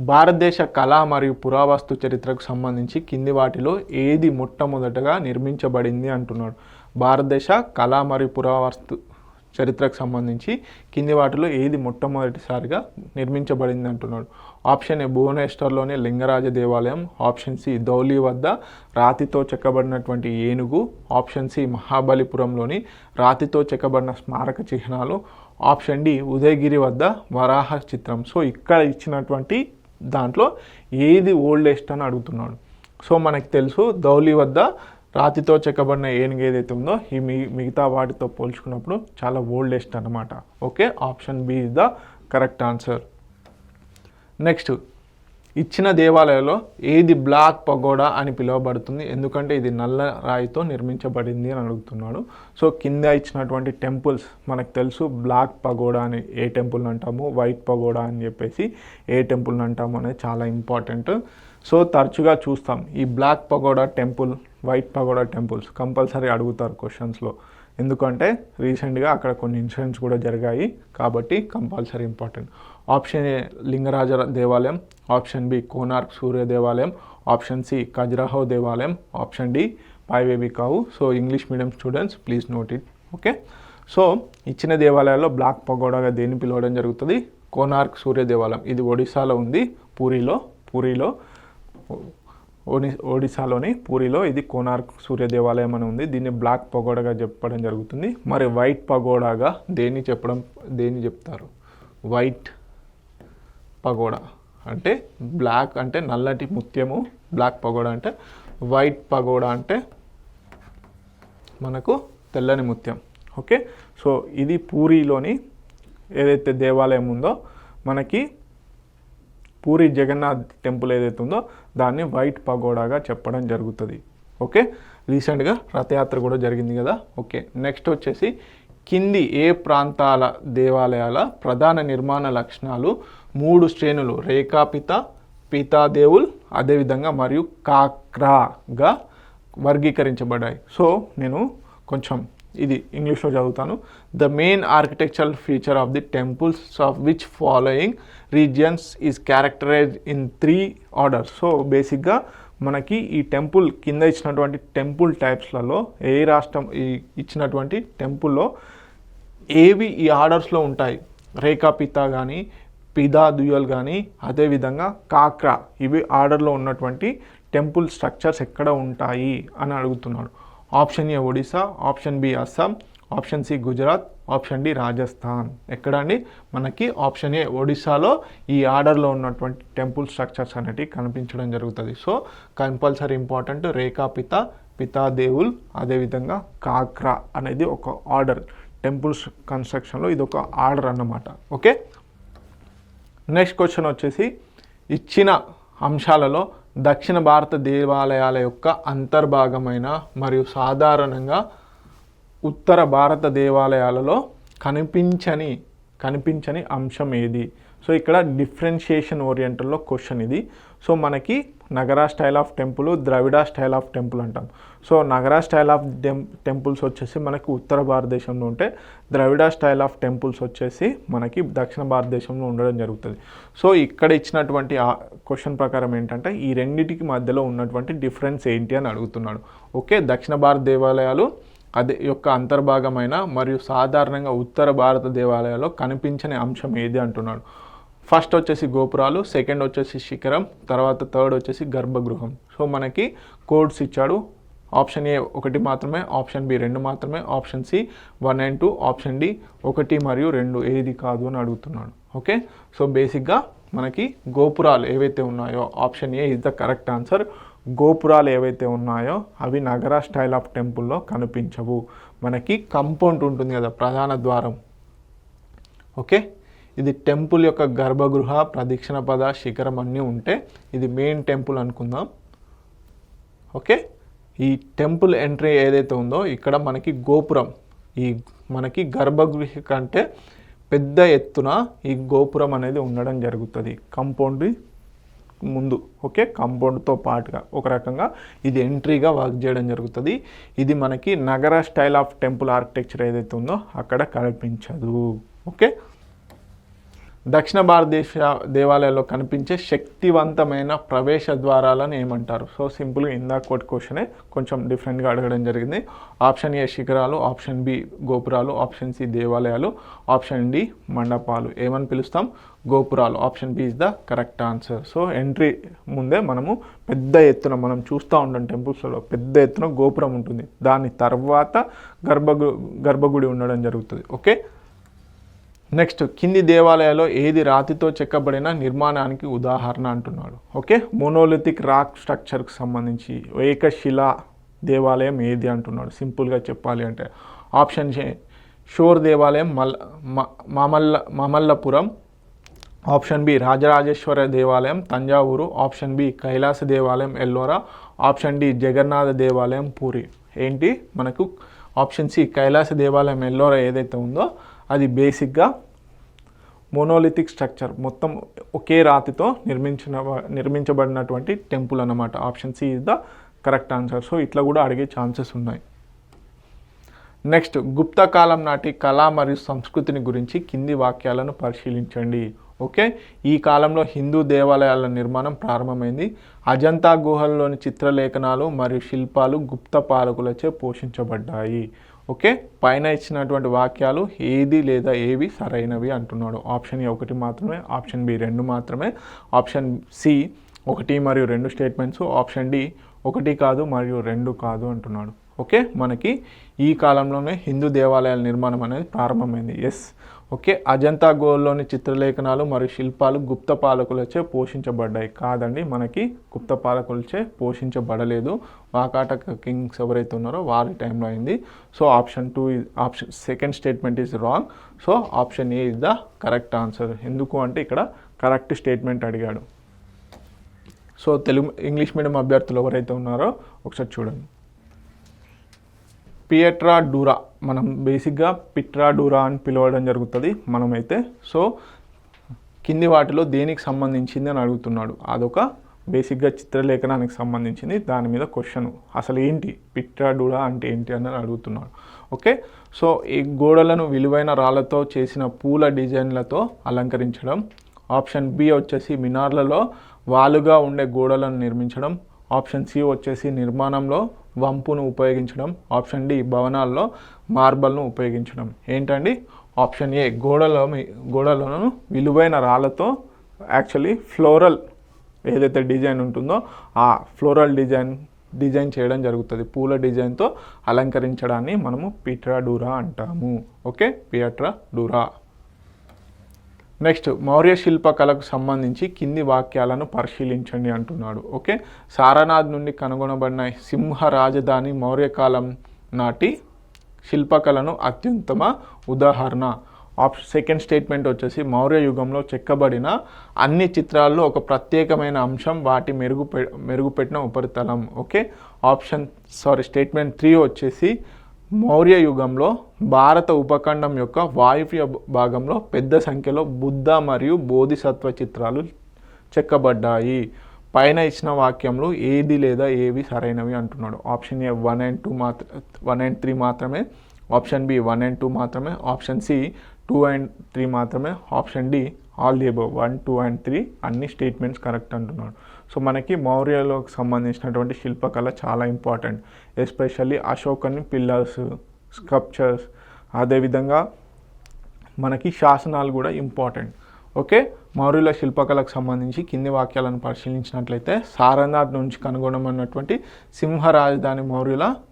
భారతదేశ కళ మరియు పురావస్తు చరిత్రకు సంబంధించి కింది వాటిలో ఏది మొట్టమొదటగా నిర్మించబడింది అంటున్నాడు. భారతదేశ కళ మరియు పురావస్తు చరిత్రకు సంబంధించి కింది వాటిలో ఏది మొట్టమొదటిసారిగా నిర్మించబడింది అంటున్నాడు. ఆప్షన్ ఏ భువనేశ్వర్లోని లింగరాజ దేవాలయం, ఆప్షన్ సి ధౌలి వద్ద రాతితో చెక్కబడినటువంటి ఏనుగు, ఆప్షన్ సి మహాబలిపురంలోని రాతితో చెక్కబడిన స్మారక చిహ్నాలు, ఆప్షన్ డి ఉదయగిరి వద్ద వరాహ చిత్రం. సో ఇక్కడ ఇచ్చినటువంటి దాంట్లో ఏది ఓల్డెస్ట్ అని అడుగుతున్నాడు. సో మనకు తెలుసు ధౌలి వద్ద రాతితో చెక్కబడిన ఏనుగు ఏదైతే ఉందో ఈ మిగతా వాటితో పోల్చుకున్నప్పుడు చాలా ఓల్డెస్ట్ అన్నమాట. Okay, option B is the correct answer. Next, ఇచ్చిన దేవాలయంలో ఏది బ్లాక్ పగోడా అని పిలువబడుతుంది, ఎందుకంటే ఇది నల్ల రాయితో నిర్మించబడింది అని అడుగుతున్నాడు. సో కింద ఇచ్చినటువంటి టెంపుల్స్ మనకు తెలుసు, బ్లాక్ పగోడా అని ఏ టెంపుల్ని అంటాము, వైట్ పగోడా అని చెప్పేసి ఏ టెంపుల్ని అంటాము అనేది చాలా ఇంపార్టెంట్. సో తరచుగా చూస్తాం ఈ black pagoda temple, white pagoda temples compulsory అడుగుతారు క్వశ్చన్స్లో, ఎందుకంటే రీసెంట్గా అక్కడ కొన్ని ఇన్సిడెంట్స్ కూడా జరిగాయి కాబట్టి compulsory important. Option A Lingaraja దేవాలయం, ఆప్షన్ బి కోనార్క్ సూర్య దేవాలయం, ఆప్షన్ సి ఖజురాహో దేవాలయం, ఆప్షన్ డి పైవేబీ కావు. So English medium students please note it. Okay, so ఇచ్చిన దేవాలయాల్లో బ్లాక్ పగోడాగా దేన్ని పిలవడం జరుగుతుంది, కోనార్క్ సూర్య దేవాలయం. ఇది ఒడిశాలో ఉంది, పూరిలో ఒడిశాలోని పూరిలో ఇది కోనార్క్ సూర్య దేవాలయం అని ఉంది. దీన్ని బ్లాక్ పగోడాగా చెప్పడం జరుగుతుంది. మరి వైట్ పగోడాగా దేన్ని చెప్తారు, వైట్ పగోడా అంటే బ్లాక్ అంటే నల్లటి ముత్యము, బ్లాక్ పగోడా అంటే వైట్ పగోడా అంటే మనకు తెల్లని ముత్యం. ఓకే, సో ఇది పూరిలోని ఏదైతే దేవాలయం ఉందో మనకి పూరి జగన్నాథ్ టెంపుల్ ఏదైతే ఉందో దాన్ని వైట్ పగోడాగా చెప్పడం జరుగుతుంది. ఓకే, రీసెంట్గా రథయాత్ర కూడా జరిగింది కదా. ఓకే, నెక్స్ట్ వచ్చేసి కింది ఏ ప్రాంతాల దేవాలయాల ప్రధాన నిర్మాణ లక్షణాలు 3 శ్రేణులు రేఖాపిత, పీతాదేవుల్, అదేవిధంగా మరియు కాక్రాగా వర్గీకరించబడ్డాయి. సో నేను కొంచెం ఇది ఇంగ్లీష్లో చదువుతాను. The main architectural feature of the temples of which following regions is characterised in 3 orders. So బేసిక్గా మనకి ఈ టెంపుల్ కింద ఇచ్చినటువంటి టెంపుల్ టైప్స్లలో ఏ రాష్ట్రం ఇచ్చినటువంటి టెంపుల్లో ఏవి ఈ ఆర్డర్స్లో ఉంటాయి, రేఖాపిత కానీ, పిదాదుయల్ కానీ, అదేవిధంగా కాక్రా, ఇవి ఆర్డర్లో ఉన్నటువంటి టెంపుల్ స్ట్రక్చర్స్ ఎక్కడ ఉంటాయి అని అడుగుతున్నాడు. Option A Odisha, option B Assam, option C Gujarat, option D Rajasthan. ఎక్కడండి మనకి ఆప్షన్ ఏ ఒడిశాలో ఈ ఆర్డర్లో ఉన్నటువంటి టెంపుల్ స్ట్రక్చర్స్ అనేటివి కనిపించడం జరుగుతుంది. సో కంపల్సరీ ఇంపార్టెంట్ రేఖాపిత, పితాదేవుల్, అదేవిధంగా కాక్రా అనేది ఒక ఆర్డర్. టెంపుల్స్ కన్స్ట్రక్షన్లో ఇది ఒక ఆర్డర్ అన్నమాట. ఓకే, నెక్స్ట్ క్వశ్చన్ వచ్చేసి ఇచ్చిన అంశాలలో దక్షిణ భారత దేవాలయాల యొక్క అంతర్భాగమైన మరియు సాధారణంగా ఉత్తర భారత దేవాలయాలలో కనిపించని అంశం ఏది? సో ఇక్కడ డిఫరెన్షియేషన్ ఓరియంటల్లో క్వశ్చన్ ఇది. సో మనకి Nagara style of temple, Dravida style of temple అంటాం. So Nagara style of temples వచ్చేసి మనకి ఉత్తర భారతదేశంలో ఉంటే, ద్రవిడ స్టైల్ ఆఫ్ టెంపుల్స్ వచ్చేసి మనకి దక్షిణ భారతదేశంలో ఉండడం జరుగుతుంది. సో ఇక్కడ ఇచ్చినటువంటి క్వశ్చన్ ప్రకారం ఏంటంటే ఈ రెండింటికి మధ్యలో ఉన్నటువంటి డిఫరెన్స్ ఏంటి అని అడుగుతున్నాడు. ఓకే, దక్షిణ భారత దేవాలయాలు అదే యొక్క అంతర్భాగమైన మరియు సాధారణంగా ఉత్తర భారత దేవాలయాల్లో కనిపించని అంశం ఏది అంటున్నాడు. ఫస్ట్ వచ్చేసి గోపురాలు, సెకండ్ వచ్చేసి శిఖరం, తర్వాత థర్డ్ వచ్చేసి గర్భగృహం. సో మనకి కోడ్స్ ఇచ్చాడు. ఆప్షన్ ఏ 1 మాత్రమే, ఆప్షన్ బి 2 మాత్రమే, option C 1 and 2, option D 1 మరియు 2 ఏది కాదు అని అడుగుతున్నాడు. ఓకే, సో బేసిక్గా మనకి గోపురాలు ఏవైతే ఉన్నాయో option A is the correct answer. గోపురాలు ఏవైతే ఉన్నాయో అవి నగరా స్టైల్ ఆఫ్ టెంపుల్లో కనిపించవు. మనకి కంపౌండ్ ఉంటుంది కదా, ప్రధాన ద్వారం. ఓకే, ఇది టెంపుల్ యొక్క గర్భగృహ, ప్రదక్షిణ పద, శిఖరం అన్నీ ఉంటే ఇది మెయిన్ టెంపుల్ అనుకుందాం. ఓకే, ఈ టెంపుల్ ఎంట్రీ ఏదైతే ఉందో ఇక్కడ మనకి గోపురం, ఈ మనకి గర్భగృహ కంటే పెద్ద ఎత్తున ఈ గోపురం అనేది ఉండడం జరుగుతుంది కాంపౌండ్ ముందు. ఓకే, కాంపౌండ్తో పాటుగా ఒక రకంగా ఇది ఎంట్రీగా వర్క్ చేయడం జరుగుతుంది. ఇది మనకి నగర స్టైల్ ఆఫ్ టెంపుల్ ఆర్కిటెక్చర్ ఏదైతే ఉందో అక్కడ కనిపించదు. ఓకే, దక్షిణ భారతదేశ దేవాలయాల్లో కనిపించే శక్తివంతమైన ప్రవేశ ద్వారాలను ఏమంటారు? సో సింపుల్గా ఇందాక ఒకటి క్వశ్చనే కొంచెం డిఫరెంట్గా అడగడం జరిగింది. ఆప్షన్ ఏ శిఖరాలు, ఆప్షన్ బి గోపురాలు, ఆప్షన్ సి దేవాలయాలు, ఆప్షన్ డి మండపాలు. ఏమని పిలుస్తాం? గోపురాలు. Option B is the correct answer. So entry ముందే మనము పెద్ద ఎత్తున మనం చూస్తూ ఉంటాం టెంపుల్స్లో పెద్ద ఎత్తున గోపురం ఉంటుంది, దాని తర్వాత గర్భగుడి ఉండడం జరుగుతుంది. ఓకే, నెక్స్ట్ కింది దేవాలయాల్లో ఏది రాతితో చెక్కబడిన నిర్మాణానికి ఉదాహరణ అంటున్నాడు. ఓకే, మోనోలిథిక్ రాక్ స్ట్రక్చర్కి సంబంధించి ఏకశిలా దేవాలయం ఏది అంటున్నాడు. సింపుల్గా చెప్పాలి అంటే ఆప్షన్ ఏ షోర్ దేవాలయం మామల్లపురం, ఆప్షన్ బి రాజరాజేశ్వర దేవాలయం తంజావూరు, ఆప్షన్ బి కైలాస దేవాలయం ఎల్లోరా, ఆప్షన్ డి జగన్నాథ దేవాలయం పూరి. ఏంటి మనకు ఆప్షన్ సి కైలాస దేవాలయం ఎల్లోరా ఏదైతే ఉందో అది బేసిక్గా మోనోలిథిక్ స్ట్రక్చర్, మొత్తం ఒకే రాతితో నిర్మించబడినటువంటి టెంపుల్ అన్నమాట. Option C is the correct answer. So ఇట్లా కూడా అడిగే ఛాన్సెస్ ఉన్నాయి. నెక్స్ట్, గుప్త కాలం నాటి కళ మరియు సంస్కృతిని గురించి కింది వాక్యాలను పరిశీలించండి. ఓకే, ఈ కాలంలో హిందూ దేవాలయాల నిర్మాణం ప్రారంభమైంది. అజంతా గుహల్లోని చిత్రలేఖనాలు మరియు శిల్పాలు గుప్త పాలకులచే పోషించబడ్డాయి. ఓకే, పైన ఇచ్చినటువంటి వాక్యాలు ఏది లేదా ఏవి సరైనవి అంటున్నాడు. ఆప్షన్ ఏ 1 మాత్రమే, ఆప్షన్ బి 2 మాత్రమే, ఆప్షన్ సి 1 మరియు 2 స్టేట్మెంట్స్, ఆప్షన్ డి 1 కాదు మరియు 2 కాదు అంటున్నాడు. ఓకే, మనకి ఈ కాలంలోనే హిందూ దేవాలయాల నిర్మాణం అనేది ప్రారంభమైంది. ఎస్. ఓకే, అజంతా గుహలోని చిత్రలేఖనాలు మరియు శిల్పాలు గుప్త పాలకులచే పోషించబడ్డాయి. కాదండి, మనకి గుప్త పాలకులచే పోషించబడలేదు. వాకాటక కింగ్స్ ఎవరైతే ఉన్నారో వారి టైంలో అయింది. So option second statement is wrong. So option A is the correct answer. ఎందుకు అంటే ఇక్కడ కరెక్ట్ స్టేట్మెంట్ అడిగాడు. సో ఇంగ్లీష్ మీడియం అభ్యర్థులు ఎవరైతే ఉన్నారో ఒకసారి చూడండి. పియట్రా డూరా, మనం బేసిక్గా పిట్రా డూరా అని పిలవడం జరుగుతుంది మనమైతే. సో కింది వాటిలో దేనికి సంబంధించింది అని అడుగుతున్నాడు. అదొక బేసిక్గా చిత్రలేఖనానికి సంబంధించింది. దాని మీద క్వశ్చన్ అసలు ఏంటి పిట్రా డూరా అంటే ఏంటి అని అడుగుతున్నాడు. ఓకే, సో ఈ గోడలను విలువైన రాళ్లతో చేసిన పూల డిజైన్లతో అలంకరించడం. ఆప్షన్ బి వచ్చేసి మినార్లలో వాలుగా ఉండే గోడలను నిర్మించడం. ఆప్షన్ సి వచ్చేసి నిర్మాణంలో వంపును ఉపయోగించడం. ఆప్షన్ డి భవనాల్లో మార్బల్ను ఉపయోగించడం. ఏంటండి? ఆప్షన్ ఏ గోడలను విలువైన రాళ్ళతో యాక్చువల్లీ ఫ్లోరల్ ఏదైతే డిజైన్ ఉంటుందో ఆ ఫ్లోరల్ డిజైన్ చేయడం జరుగుతుంది. పూల డిజైన్తో అలంకరించడాన్ని మనము పిట్రా డూరా అంటాము. ఓకే, పియట్రా డూరా. నెక్స్ట్, మౌర్య శిల్పకళకు సంబంధించి కింది వాక్యాలను పరిశీలించండి అంటున్నాడు. ఓకే, సారనాథ్ నుండి కనుగొనబడిన సింహ రాజధాని మౌర్యకాలం నాటి శిల్పకళను అత్యుత్తమ ఉదాహరణ. సెకండ్ స్టేట్మెంట్ వచ్చేసి మౌర్య యుగంలో చెక్కబడిన అన్ని చిత్రాల్లో ఒక ప్రత్యేకమైన అంశం వాటి మెరుగుపెట్టిన ఉపరితలం. ఓకే, స్టేట్మెంట్ 3 వచ్చేసి మౌర్య యుగంలో భారత ఉపఖండం యొక్క వాయువ్య భాగంలో పెద్ద సంఖ్యలో బుద్ధ మరియు బోధిసత్వ చిత్రాలు చెక్కబడ్డాయి. పైన ఇచ్చిన వాక్యంలో ఏది లేదా ఏవి సరైనవి అంటున్నాడు. ఆప్షన్ ఏ 1 and 3 మాత్రమే. ఆప్షన్ బి 1 and 2 మాత్రమే. ఆప్షన్ సి 2 and 3 మాత్రమే. Option D all the above 1, 2 and 3 అన్ని స్టేట్మెంట్స్ కరెక్ట్ అంటున్నాడు. సో మనకి మౌర్యలోకి సంబంధించినటువంటి శిల్పకళ చాలా ఇంపార్టెంట్. ఎస్పెషల్లీ అశోకని పిల్లర్స్, స్కల్ప్చర్స్, అదేవిధంగా మనకి శాసనాలు కూడా ఇంపార్టెంట్. ఓకే, మౌర్యుల శిల్పకళకు సంబంధించి కింది వాక్యాలను పరిశీలించినట్లయితే సారనాథ్ నుంచి కనుగొనమన్నటువంటి సింహ రాజధాని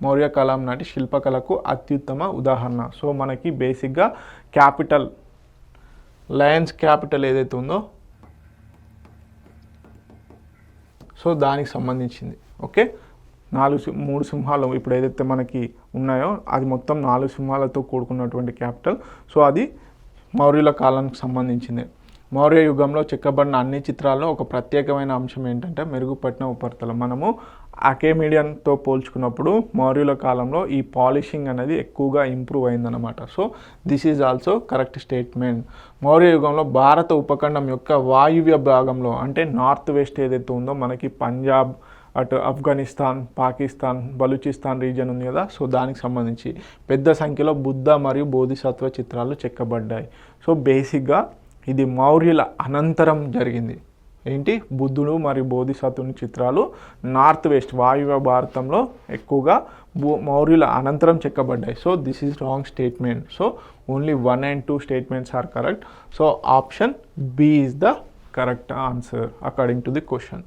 మౌర్య కాలం నాటి శిల్పకళకు అత్యుత్తమ ఉదాహరణ. సో మనకి బేసిక్గా లయన్స్ క్యాపిటల్ ఏదైతే ఉందో సో దానికి సంబంధించింది. ఓకే, 3 సింహాలు ఇప్పుడు ఏదైతే మనకి ఉన్నాయో అది మొత్తం 4 సింహాలతో కూడుకున్నటువంటి క్యాపిటల్. సో అది మౌర్యుల కాలానికి సంబంధించింది. మౌర్య యుగంలో చెక్కబడిన అన్ని చిత్రాల్లో ఒక ప్రత్యేకమైన అంశం ఏంటంటే మెరుగుపట్టిన ఉపరితలం. మనము అకేమిడియన్తో పోల్చుకున్నప్పుడు మౌర్యుల కాలంలో ఈ పాలిషింగ్ అనేది ఎక్కువగా ఇంప్రూవ్ అయిందన్నమాట. So this is also correct statement. Maurya యుగంలో భారత ఉపఖండం యొక్క వాయువ్య భాగంలో అంటే నార్త్ వెస్ట్ ఏదైతే ఉందో మనకి పంజాబ్, అటు ఆఫ్ఘనిస్తాన్, పాకిస్తాన్, బలూచిస్తాన్ రీజియన్ ఉంది కదా, సో దానికి సంబంధించి పెద్ద సంఖ్యలో బుద్ధ మరియు బోధిసత్వ చిత్రాలు చెక్కబడ్డాయి. సో బేసిక్గా ఇది మౌర్యుల అనంతరం జరిగింది. ఏంటి? బుద్ధుడు మరియు బోధిసత్వుని చిత్రాలు నార్త్ వెస్ట్ వాయువ్య భారతంలో ఎక్కువగా మౌర్యుల అనంతరం చెక్కబడ్డాయి. So this is wrong statement. So only 1 and 2 statements are correct. So option B is the correct answer according to the question.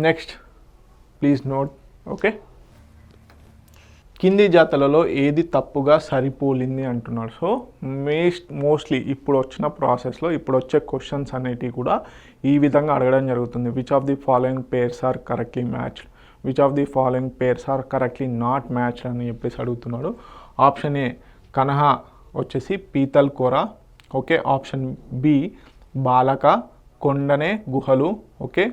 Next please note. Okay, కింది జాతలలో ఏది తప్పుగా సరిపోలింది అంటున్నాడు. సో మోస్ట్లీ ఇప్పుడు వచ్చిన ప్రాసెస్లో ఇప్పుడు వచ్చే క్వశ్చన్స్ అనేటివి కూడా ఈ విధంగా అడగడం జరుగుతుంది. Which of the following pairs are correctly matched, which of the following pairs are correctly not matched అని చెప్పేసి అడుగుతున్నాడు. ఆప్షన్ ఏ కన్హా వచ్చేసి పీతల్ కోర. ఓకే, ఆప్షన్ బి బాలక కొండనే గుహలు. Okay,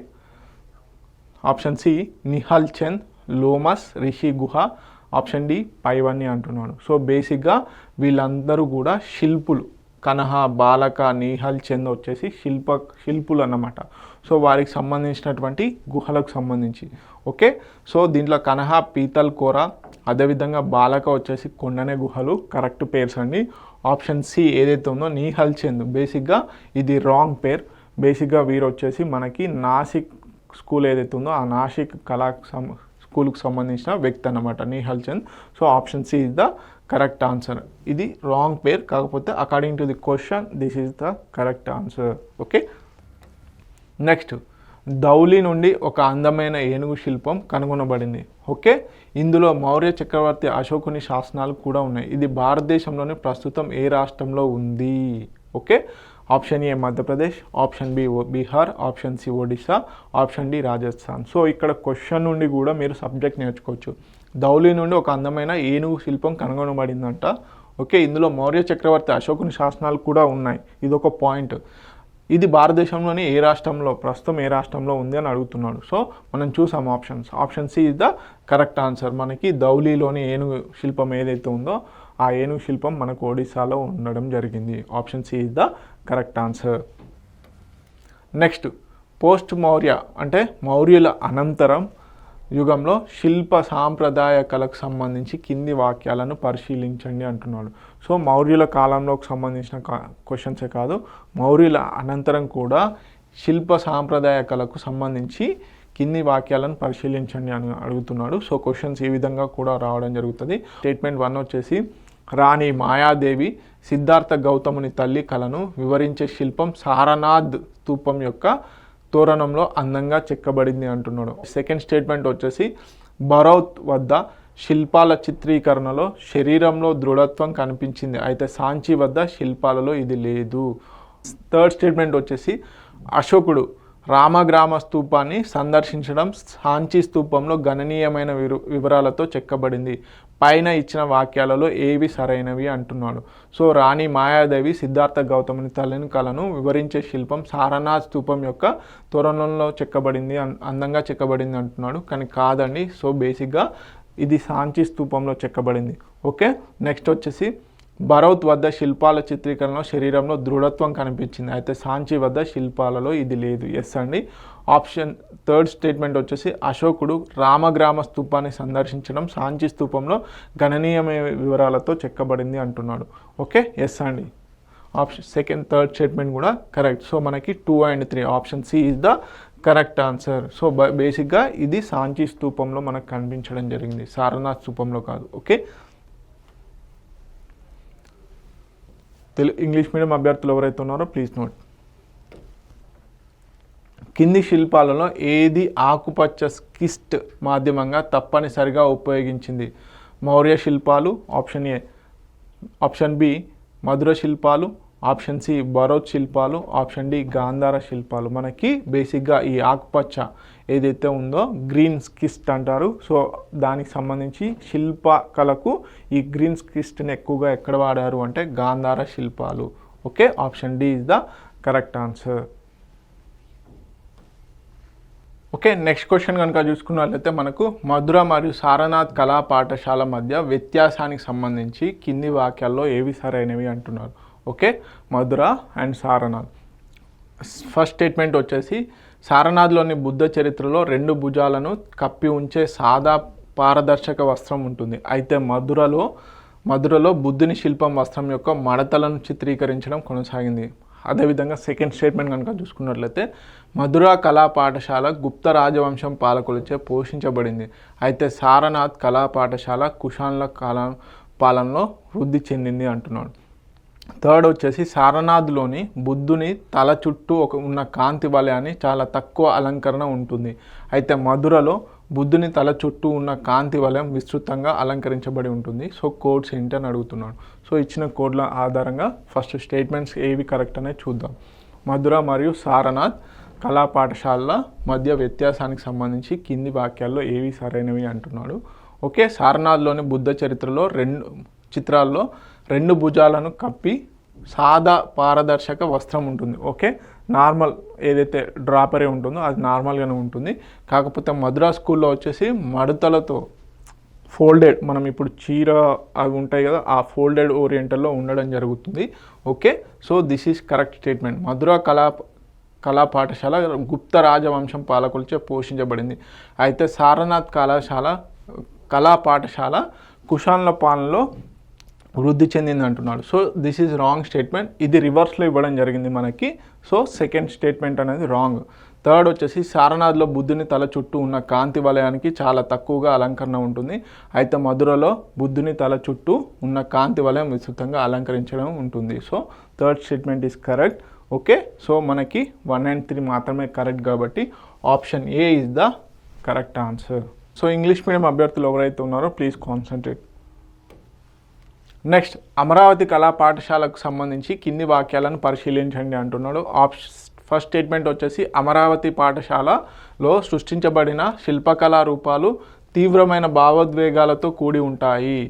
option C Nihal Chand Lomas Rishi గుహ. ఆప్షన్ డి పైవన్నీ అంటున్నాడు. సో బేసిక్గా వీళ్ళందరూ కూడా శిల్పులు. కనహ, బాలక, నిహల్ చంద్ వచ్చేసి శిల్పులు అన్నమాట. సో వారికి సంబంధించినటువంటి గుహలకు సంబంధించి. ఓకే, సో దీంట్లో కనహ పీతల్ కోర, అదేవిధంగా బాలక వచ్చేసి కొండనే గుహలు కరెక్ట్ పేర్స్ అండి. ఆప్షన్ సి ఏదైతే ఉందో నిహల్ చంద్ బేసిక్గా ఇది రాంగ్ పేర్. బేసిక్గా వీరు వచ్చేసి మనకి నాసిక్ స్కూల్ ఏదైతే ఉందో ఆ నాసిక్ స్కూల్కి సంబంధించిన వ్యక్తి అన్నమాట Nihal Chand. So option C is the correct answer. ఇది రాంగ్ పేర్, కాకపోతే according to the question this is the correct answer. Okay, next Dhauli నుండి ఒక అందమైన ఏనుగు శిల్పం కనుగొనబడింది. ఓకే, ఇందులో మౌర్య చక్రవర్తి అశోకుని శాసనాలు కూడా ఉన్నాయి. ఇది భారతదేశంలోని ప్రస్తుతం ఏ రాష్ట్రంలో ఉంది? Okay, option A Madhya Pradesh, option B Bihar, option C Odisha, option D Rajasthan. So ఇక్కడ క్వశ్చన్ నుండి కూడా మీరు సబ్జెక్ట్ నేర్చుకోవచ్చు. ధౌలి నుండి ఒక అందమైన ఏనుగు శిల్పం కనుగొనబడిందంట. ఓకే, ఇందులో మౌర్య చక్రవర్తి అశోకుని శాసనాలు కూడా ఉన్నాయి. ఇది ఒక పాయింట్. ఇది భారతదేశంలోని ఏ రాష్ట్రంలో, ప్రస్తుతం ఏ రాష్ట్రంలో ఉంది అని అడుగుతున్నాడు. సో మనం చూసాం options. Option C is the correct answer. మనకి ధౌలిలోని ఏనుగు శిల్పం ఏదైతే ఉందో ఆ ఏనుగు శిల్పం మనకు ఒడిశాలో ఉండడం జరిగింది. Option C is the correct answer. Next, post Maurya అంటే మౌర్యుల అనంతరం యుగంలో శిల్ప సాంప్రదాయ కళకు సంబంధించి కింది వాక్యాలను పరిశీలించండి అంటున్నాడు. సో మౌర్యుల కాలంలోకి సంబంధించిన క్వశ్చన్సే కాదు, మౌర్యుల అనంతరం కూడా శిల్ప సాంప్రదాయ కళకు సంబంధించి కింది వాక్యాలను పరిశీలించండి అని అడుగుతున్నాడు. సో క్వశ్చన్స్ ఈ విధంగా కూడా రావడం జరుగుతుంది. స్టేట్మెంట్ 1 వచ్చేసి, రాణి మాయాదేవి సిద్ధార్థ గౌతముని తల్లి కళను వివరించే శిల్పం సారనాథ్ స్తూపం యొక్క తోరణంలో అందంగా చెక్కబడింది అంటున్నాడు. సెకండ్ స్టేట్మెంట్ వచ్చేసి, బరౌత్ వద్ద శిల్పాల చిత్రీకరణలో శరీరంలో దృఢత్వం కనిపించింది, అయితే సాంచి వద్ద శిల్పాలలో ఇది లేదు. థర్డ్ స్టేట్మెంట్ వచ్చేసి, అశోకుడు రామగ్రామ స్తూపాన్ని సందర్శించడం సాంచి స్తూపంలో గణనీయమైన వివరాలతో చెక్కబడింది, పైన ఇచ్చిన వాక్యాలలో ఏవి సరైనవి అంటున్నాడు. సో రాణి మాయాదేవి సిద్ధార్థ గౌతముని తల్లిని కళను వివరించే శిల్పం సారనాథ్ స్తూపం యొక్క తోరణంలో చెక్కబడింది, అందంగా చెక్కబడింది అంటున్నాడు. కానీ కాదండి. సో బేసిక్గా ఇది సాంచి స్తూపంలో చెక్కబడింది. ఓకే, నెక్స్ట్ వచ్చేసి, బరౌత్ వద్ద శిల్పాల చిత్రీకరణలో శరీరంలో దృఢత్వం కనిపించింది, అయితే సాంచి వద్ద శిల్పాలలో ఇది లేదు. ఎస్ అండి. ఆప్షన్ థర్డ్ స్టేట్మెంట్ వచ్చేసి, అశోకుడు రామగ్రామ స్తూపాన్ని సందర్శించడం సాంచి స్తూపంలో గణనీయమైన వివరాలతో చెక్కబడింది అంటున్నాడు. ఓకే, ఎస్ అండి. ఆప్షన్ సెకండ్ థర్డ్ స్టేట్మెంట్ కూడా కరెక్ట్. సో మనకి 2 and 3 option C is the correct answer. So బేసిక్గా ఇది సాంచి స్తూపంలో మనకు కనిపించడం జరిగింది, సారనాథ్ స్తూపంలో కాదు. ఓకే, ఇంగ్లీష్ మీడియం అభ్యర్థులు ఎవరైతే ఉన్నారో ప్లీజ్ నోట్. కింది శిల్పాలలో ఏది ఆకుపచ్చ స్కిస్ట్ మాధ్యమంగా తప్పనిసరిగా ఉపయోగించింది? మౌర్య శిల్పాలు, ఆప్షన్ ఏ. ఆప్షన్ బి మధుర శిల్పాలు, ఆప్షన్ సి బరౌత్ శిల్పాలు, ఆప్షన్ డి గాంధార శిల్పాలు. మనకి బేసిక్గా ఈ ఆకుపచ్చ ఏదైతే ఉందో గ్రీన్ స్కిస్ట్ అంటారు. సో దానికి సంబంధించి శిల్పకళకు ఈ గ్రీన్ స్కిస్ట్ని ఎక్కువగా ఎక్కడ వాడారు అంటే గాంధార శిల్పాలు. Okay, option D is the correct answer. Okay, next question కనుక చూసుకున్నట్లయితే మనకు మధుర మరియు సారనాథ్ కళా పాఠశాల మధ్య వ్యత్యాసానికి సంబంధించి కింది వాక్యాల్లో ఏవి సరైనవి అంటున్నారు. Okay, Mathura and Sarnath. First statement వచ్చేసి, సారనాథ్లోని బుద్ధ చరిత్రలో 2 భుజాలను కప్పి ఉంచే సాదా పారదర్శక వస్త్రం ఉంటుంది, అయితే మధురలో బుద్ధుని శిల్పం వస్త్రం యొక్క మడతలను చిత్రీకరించడం కొనసాగింది. అదేవిధంగా సెకండ్ స్టేట్మెంట్ కనుక చూసుకున్నట్లయితే, మధుర కళా పాఠశాల గుప్త రాజవంశం పాలకులచే పోషించబడింది, అయితే సారనాథ్ కళా పాఠశాల కుషాన్ల పాలనలో వృద్ధి చెందింది అంటున్నాడు. థర్డ్ వచ్చేసి, సారనాథ్లోని బుద్ధుని తల చుట్టూ ఉన్న కాంతి వలయాన్ని చాలా తక్కువ అలంకరణ ఉంటుంది, అయితే మధురలో బుద్ధుని తల చుట్టూ ఉన్న కాంతి వలయం విస్తృతంగా అలంకరించబడి ఉంటుంది. సో కోడ్స్ ఏంటి అని అడుగుతున్నాడు. సో ఇచ్చిన కోడ్ల ఆధారంగా ఫస్ట్ స్టేట్మెంట్స్ ఏవి కరెక్ట్ అనేది చూద్దాం. మధుర మరియు సారనాథ్ కళా పాఠశాలల మధ్య వ్యత్యాసానికి సంబంధించి కింది వాక్యాల్లో ఏవి సరైనవి అంటున్నాడు. ఓకే, సారనాథ్లోని బుద్ధ చరిత్రలో 2 చిత్రాల్లో 2 భుజాలను కప్పి సాదా పారదర్శక వస్త్రం ఉంటుంది. ఓకే, నార్మల్ ఏదైతే డ్రాపరే ఉంటుందో అది నార్మల్గానే ఉంటుంది. కాకపోతే మధురా స్కూల్లో వచ్చేసి మడతలతో ఫోల్డెడ్, మనం ఇప్పుడు చీర అవి ఉంటాయి కదా, ఆ ఫోల్డెడ్ ఓరియంటల్లో ఉండడం జరుగుతుంది. Okay, so this is correct statement. Mathura కళా పాఠశాల గుప్త రాజవంశం పాలకులచే పోషించబడింది, అయితే సారనాథ్ కళా పాఠశాల కుషాన్ల పాలనలో వృద్ధి చెందింది అంటున్నాడు. So this is wrong statement. ఇది రివర్స్లో ఇవ్వడం జరిగింది మనకి. సో సెకండ్ స్టేట్మెంట్ అనేది రాంగ్. థర్డ్ వచ్చేసి, సారనాథ్లో బుద్ధుని తల చుట్టూ ఉన్న కాంతి వలయానికి చాలా తక్కువగా అలంకరణ ఉంటుంది, అయితే మధురలో బుద్ధుని తల చుట్టూ ఉన్న కాంతి వలయం విస్తృతంగా అలంకరించడం ఉంటుంది. So third statement is correct. Okay, so మనకి 1 and 3 మాత్రమే కరెక్ట్ కాబట్టి option A is the correct answer. So English medium అభ్యర్థులు ఎవరైతే ఉన్నారో ప్లీజ్ కాన్సన్ట్రేట్. నెక్స్ట్, అమరావతి కళా పాఠశాలకు సంబంధించి కింది వాక్యాలను పరిశీలించండి అంటున్నాడు. ఫస్ట్ స్టేట్మెంట్ వచ్చేసి అమరావతి పాఠశాలలో సృష్టించబడిన శిల్పకళా రూపాలు తీవ్రమైన భావోద్వేగాలతో కూడి ఉంటాయి.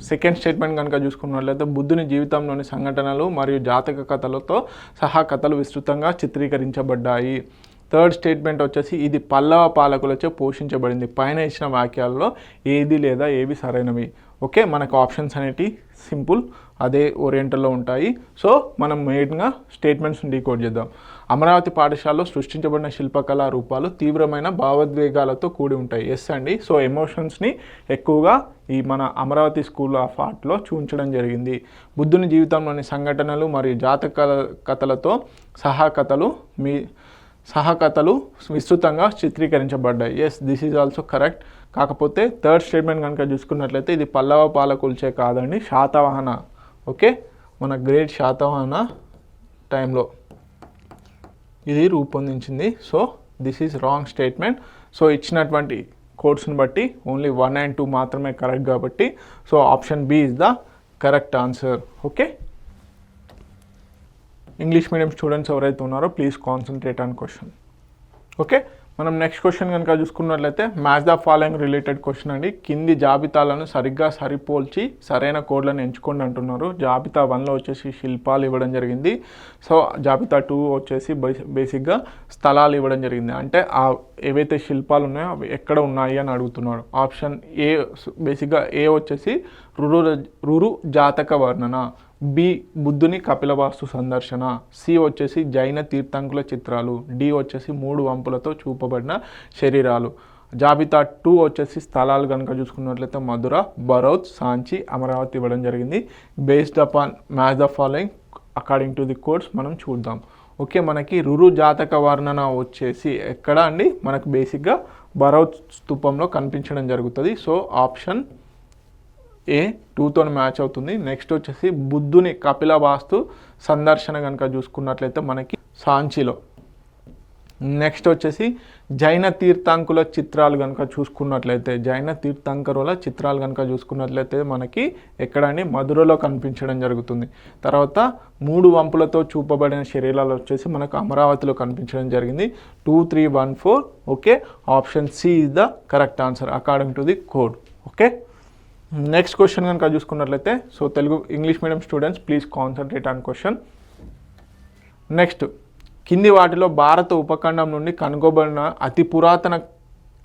సెకండ్ స్టేట్మెంట్ కనుక చూసుకున్నట్లయితే బుద్ధుని జీవితంలోని సంఘటనలు మరియు జాతక కథలతో సహా కథలు విస్తృతంగా చిత్రీకరించబడ్డాయి. థర్డ్ స్టేట్మెంట్ వచ్చేసి ఇది పల్లవ పాలకులచే పోషించబడింది. పైన ఇచ్చిన వాక్యాల్లో ఏది లేదా ఏవి సరైనవి. ఓకే, మనకు ఆప్షన్స్ అనేవి సింపుల్ అదే ఓరియంటల్లో ఉంటాయి. సో మనం మెయిన్గా స్టేట్మెంట్స్ని డీకోడ్ చేద్దాం. అమరావతి పాఠశాలలో సృష్టించబడిన శిల్పకళా రూపాలు తీవ్రమైన భావోద్వేగాలతో కూడి ఉంటాయి. ఎస్ అండి. సో ఎమోషన్స్ని ఎక్కువగా ఈ మన అమరావతి స్కూల్ ఆఫ్ ఆర్ట్లో చూపించడం జరిగింది. బుద్ధుని జీవితంలోని సంఘటనలు మరియు జాతక కథలతో సహా కథలు విస్తృతంగా చిత్రీకరించబడ్డాయి. Yes, this is also correct. కాకపోతే థర్డ్ స్టేట్మెంట్ కనుక చూసుకున్నట్లయితే ఇది పల్లవ పాలకులచే కాదండి, శాతవాహన. ఓకే, మన గ్రేట్ శాతవాహన టైంలో ఇది రూపొందించింది. So this is wrong statement. So ఇచ్చినటువంటి కోడ్స్ని బట్టి ఓన్లీ 1 and 2 మాత్రమే కరెక్ట్ కాబట్టి so option B is the correct answer. Okay, English medium students ఎవరైతే ఉన్నారో please concentrate on question. Okay, మనం నెక్స్ట్ క్వశ్చన్ కనుక చూసుకున్నట్లయితే match the following related question అండి. కింది జాబితాలను సరిగ్గా సరిపోల్చి సరైన కోడ్లను ఎంచుకోండి అంటున్నారు. జాబితా 1లో వచ్చేసి శిల్పాలు ఇవ్వడం జరిగింది. సో జాబితా 2 వచ్చేసి బేసిక్గా స్థలాలు ఇవ్వడం జరిగింది. అంటే ఏవైతే శిల్పాలు ఉన్నాయో అవి ఎక్కడ ఉన్నాయి అని అడుగుతున్నాడు. ఆప్షన్ ఏ బేసిక్గా ఏ వచ్చేసి రురు జాతక వర్ణన, బి బుద్ధుని కపిలవాస్తు సందర్శన, సి వచ్చేసి జైన తీర్థంకుల చిత్రాలు, డి వచ్చేసి 3 వంపులతో చూపబడిన శరీరాలు. జాబితా 2 వచ్చేసి స్థలాలు కనుక చూసుకున్నట్లయితే మధుర, బరౌత్, సాంచి, అమరావతి ఇవ్వడం జరిగింది. Based upon match the following according to the codes మనం చూద్దాం. ఓకే, మనకి రురు జాతక వర్ణన వచ్చేసి ఎక్కడ అండి, మనకు బేసిక్గా బరౌత్ స్థూపంలో కనిపించడం జరుగుతుంది. సో ఆప్షన్ ఏ 2తో మ్యాచ్ అవుతుంది. నెక్స్ట్ వచ్చేసి బుద్ధుని కపిలవాస్తు సందర్శన కనుక చూసుకున్నట్లయితే మనకి సాంచిలో. నెక్స్ట్ వచ్చేసి జైన తీర్థంకుల చిత్రాలు కనుక చూసుకున్నట్లయితే మనకి ఎక్కడండి, మధురలో కనిపించడం జరుగుతుంది. తర్వాత 3 వంపులతో చూపబడిన శరీరాలు వచ్చేసి మనకు అమరావతిలో కనిపించడం జరిగింది. 2, 3, 1, 4. Okay, option C is the correct answer according to the code. Okay, next question కనుక చూసుకున్నట్లయితే so English medium students please concentrate on question. Next, కింది వాటిలో భారత ఉపఖండం నుండి కనుగొబడిన అతి పురాతన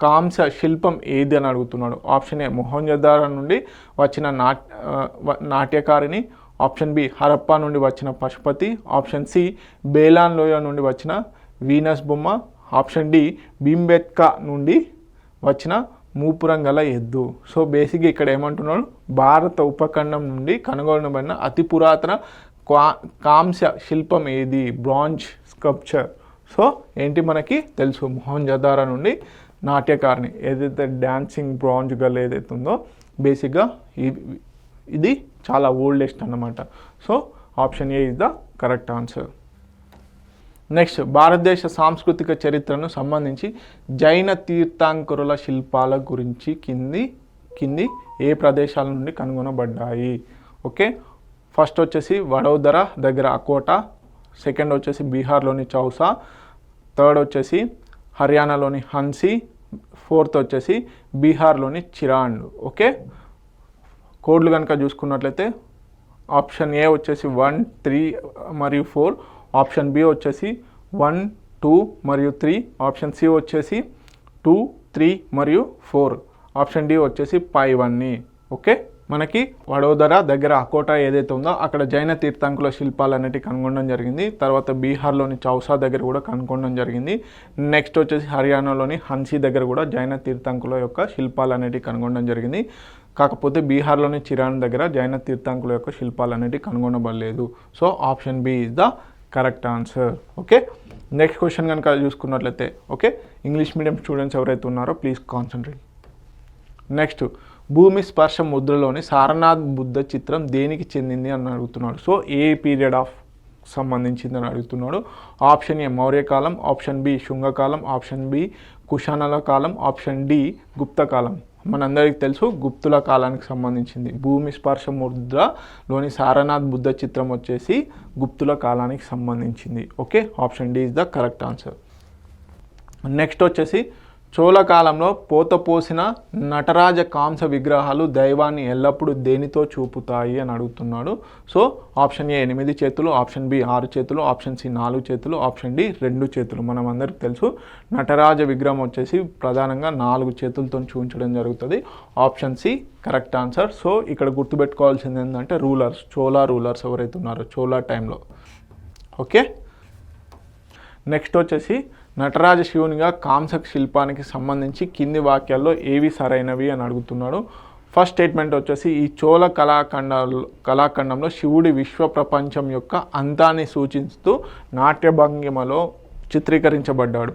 కాంస శిల్పం ఏది అని అడుగుతున్నాడు. ఆప్షన్ ఏ మొహంజదారో నుండి వచ్చిన నాట్యకారిణి, ఆప్షన్ బి హరప్పా నుండి వచ్చిన పశుపతి, ఆప్షన్ సి బేలాన్ లోయ నుండి వచ్చిన వీనస్ బొమ్మ, ఆప్షన్ డి భీంబెట్కా నుండి వచ్చిన మూపురం గల ఎద్దు. సో బేసిక్గా ఇక్కడ ఏమంటున్నాడు, భారత ఉపఖండం నుండి కనుగొనబడిన అతి పురాతన కాంస్య శిల్పం ఏది, బ్రాంజ్ స్కల్ప్చర్. సో ఏంటి మనకి తెలుసు, మొహంజదారో నుండి నాట్యకారిణి ఏదైతే డ్యాన్సింగ్ బ్రాంజ్ గర్ల్ ఏదైతే ఉందో బేసిక్గా ఇది చాలా ఓల్డెస్ట్ అన్నమాట. So option A is the correct answer. Next, భారతదేశ సాంస్కృతిక చరిత్రను సంబంధించి జైన తీర్థంకరుల శిల్పాల గురించి కింది ఏ ప్రదేశాల నుండి కనుగొనబడ్డాయి. ఓకే, ఫస్ట్ వచ్చేసి వడోదర దగ్గర అకోట, సెకండ్ వచ్చేసి బీహార్లోని చౌసా, థర్డ్ వచ్చేసి హర్యానాలోని హన్సీ, ఫోర్త్ వచ్చేసి బీహార్లోని చిరాండ్. ఓకే, కోడ్లు కనుక చూసుకున్నట్లయితే ఆప్షన్ ఏ వచ్చేసి 1, 3 మరియు 4, ఆప్షన్ బి వచ్చేసి 1, 2 మరియు 3, ఆప్షన్ సి వచ్చేసి 2, 3 మరియు 4, ఆప్షన్ డి వచ్చేసి 5 ఓకే, మనకి వడోదర దగ్గర అకోటా ఏదైతే ఉందో అక్కడ జైన తీర్థంకుల శిల్పాలు అనేటివి కనుగొనడం జరిగింది. తర్వాత బీహార్లోని చౌసా దగ్గర కూడా కనుగొనడం జరిగింది. నెక్స్ట్ వచ్చేసి హర్యానాలోని హన్సీ దగ్గర కూడా జైన తీర్థంకుల యొక్క శిల్పాలు అనేటివి కనుగొనడం జరిగింది. కాకపోతే బీహార్లోని చిరాన్ దగ్గర జైన తీర్థంకుల యొక్క శిల్పాలు అనేటివి కనుగొనబడలేదు. So option B is the correct answer. Okay, next question కనుక చూసుకున్నట్లయితే ఓకే, ఇంగ్లీష్ మీడియం స్టూడెంట్స్ ఎవరైతే ఉన్నారో ప్లీజ్ కాన్సన్ట్రేట్. నెక్స్ట్, భూమి స్పర్శ ముద్రలోని సారనాథ్ బుద్ధ చిత్రం దేనికి చెందింది అని అడుగుతున్నాడు. సో ఏ పీరియడ్ ఆఫ్ సంబంధించిందని అడుగుతున్నాడు. ఆప్షన్ ఏ మౌర్యకాలం, ఆప్షన్ బి శుంగకాలం, ఆప్షన్ బి కుషాణల కాలం, ఆప్షన్ డి గుప్త కాలం. మనందరికీ తెలుసు గుప్తుల కాలానికి సంబంధించింది. భూమి స్పర్శ ముద్రలోని సారనాథ్ బుద్ధ చిత్రం వచ్చేసి గుప్తుల కాలానికి సంబంధించింది. Okay, option D is the correct answer. Next వచ్చేసి చోళ కాలంలో పోతపోసిన నటరాజ కాంస విగ్రహాలు దైవాన్ని ఎల్లప్పుడూ దేనితో చూపుతాయి అని అడుగుతున్నాడు. సో ఆప్షన్ ఏ 8 చేతులు, ఆప్షన్ బి 6 చేతులు, ఆప్షన్ సి 4 చేతులు, ఆప్షన్ డి 2 చేతులు. మనం అందరికి తెలుసు నటరాజ విగ్రహం వచ్చేసి ప్రధానంగా 4 చేతులతో చూపించడం జరుగుతుంది. Option C correct answer. So ఇక్కడ గుర్తుపెట్టుకోవాల్సింది ఏంటంటే రూలర్స్, చోళా రూలర్స్ ఎవరైతే ఉన్నారో చోళా టైంలో. ఓకే, నెక్స్ట్ వచ్చేసి నటరాజ శివునిగా కాంసక శిల్పానికి సంబంధించి కింది వాక్యాల్లో ఏవి సరైనవి అని అడుగుతున్నాడు. ఫస్ట్ స్టేట్మెంట్ వచ్చేసి ఈ చోళ కళాఖండంలో శివుడి విశ్వ ప్రపంచం యొక్క అంతాన్ని సూచిస్తూ నాట్యభంగిమలో చిత్రీకరించబడ్డాడు.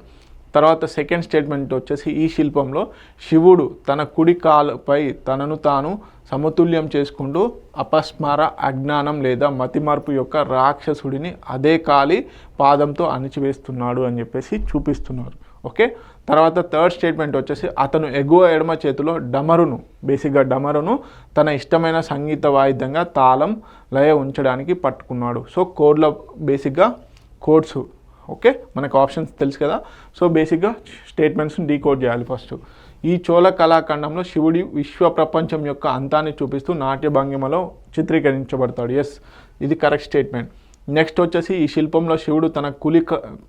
తర్వాత సెకండ్ స్టేట్మెంట్ వచ్చేసి ఈ శిల్పంలో శివుడు తన కుడి కాలుపై తనను తాను సమతుల్యం చేసుకుంటూ అపస్మార, అజ్ఞానం లేదా మతిమర్పు యొక్క రాక్షసుడిని అదే కాలి పాదంతో అణిచివేస్తున్నాడు అని చెప్పేసి చూపిస్తున్నారు. ఓకే, తర్వాత థర్డ్ స్టేట్మెంట్ వచ్చేసి అతను ఎగువ ఎడమ చేతిలో బేసిక్గా డమరును తన ఇష్టమైన సంగీత వాయిద్యంగా తాళం లయ ఉంచడానికి పట్టుకున్నాడు. సో బేసిక్గా కోడ్స్. ఓకే, మనకు ఆప్షన్స్ తెలుసు కదా. సో బేసిక్గా స్టేట్మెంట్స్ని డీకోడ్ చేయాలి ఫస్ట్. ఈ చోళ కళాఖండంలో శివుడి విశ్వ ప్రపంచం యొక్క అంతాన్ని చూపిస్తూ నాట్య భంగిమలో చిత్రీకరించబడతాడు. ఎస్, ఇది కరెక్ట్ స్టేట్మెంట్. నెక్స్ట్ వచ్చేసి ఈ శిల్పంలో శివుడు తన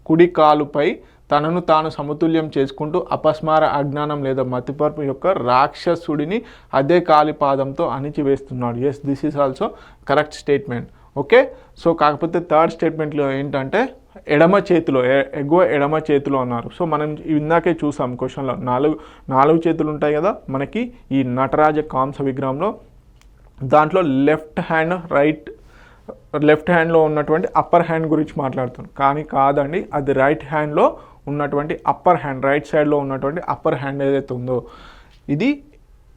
కుడి కాలుపై తనను తాను సమతుల్యం చేసుకుంటూ అపస్మార, అజ్ఞానం లేదా మతిపర్పు యొక్క రాక్షసుడిని అదే కాలి పాదంతో అణిచివేస్తున్నాడు. Yes, this is also correct statement. Okay, so కాకపోతే థర్డ్ స్టేట్మెంట్లో ఏంటంటే ఎగువ ఎడమ చేతిలో అన్నారు. సో మనం ఇందాకే చూసాం క్వశ్చన్లో నాలుగు చేతులు ఉంటాయి కదా మనకి ఈ నటరాజ కాంస విగ్రహంలో. దాంట్లో లెఫ్ట్ హ్యాండ్లో ఉన్నటువంటి అప్పర్ హ్యాండ్ గురించి మాట్లాడుతాను, కానీ కాదండి, అది రైట్ హ్యాండ్లో ఉన్నటువంటి అప్పర్ హ్యాండ్, రైట్ సైడ్లో ఉన్నటువంటి అప్పర్ హ్యాండ్ ఏదైతే ఉందో ఇది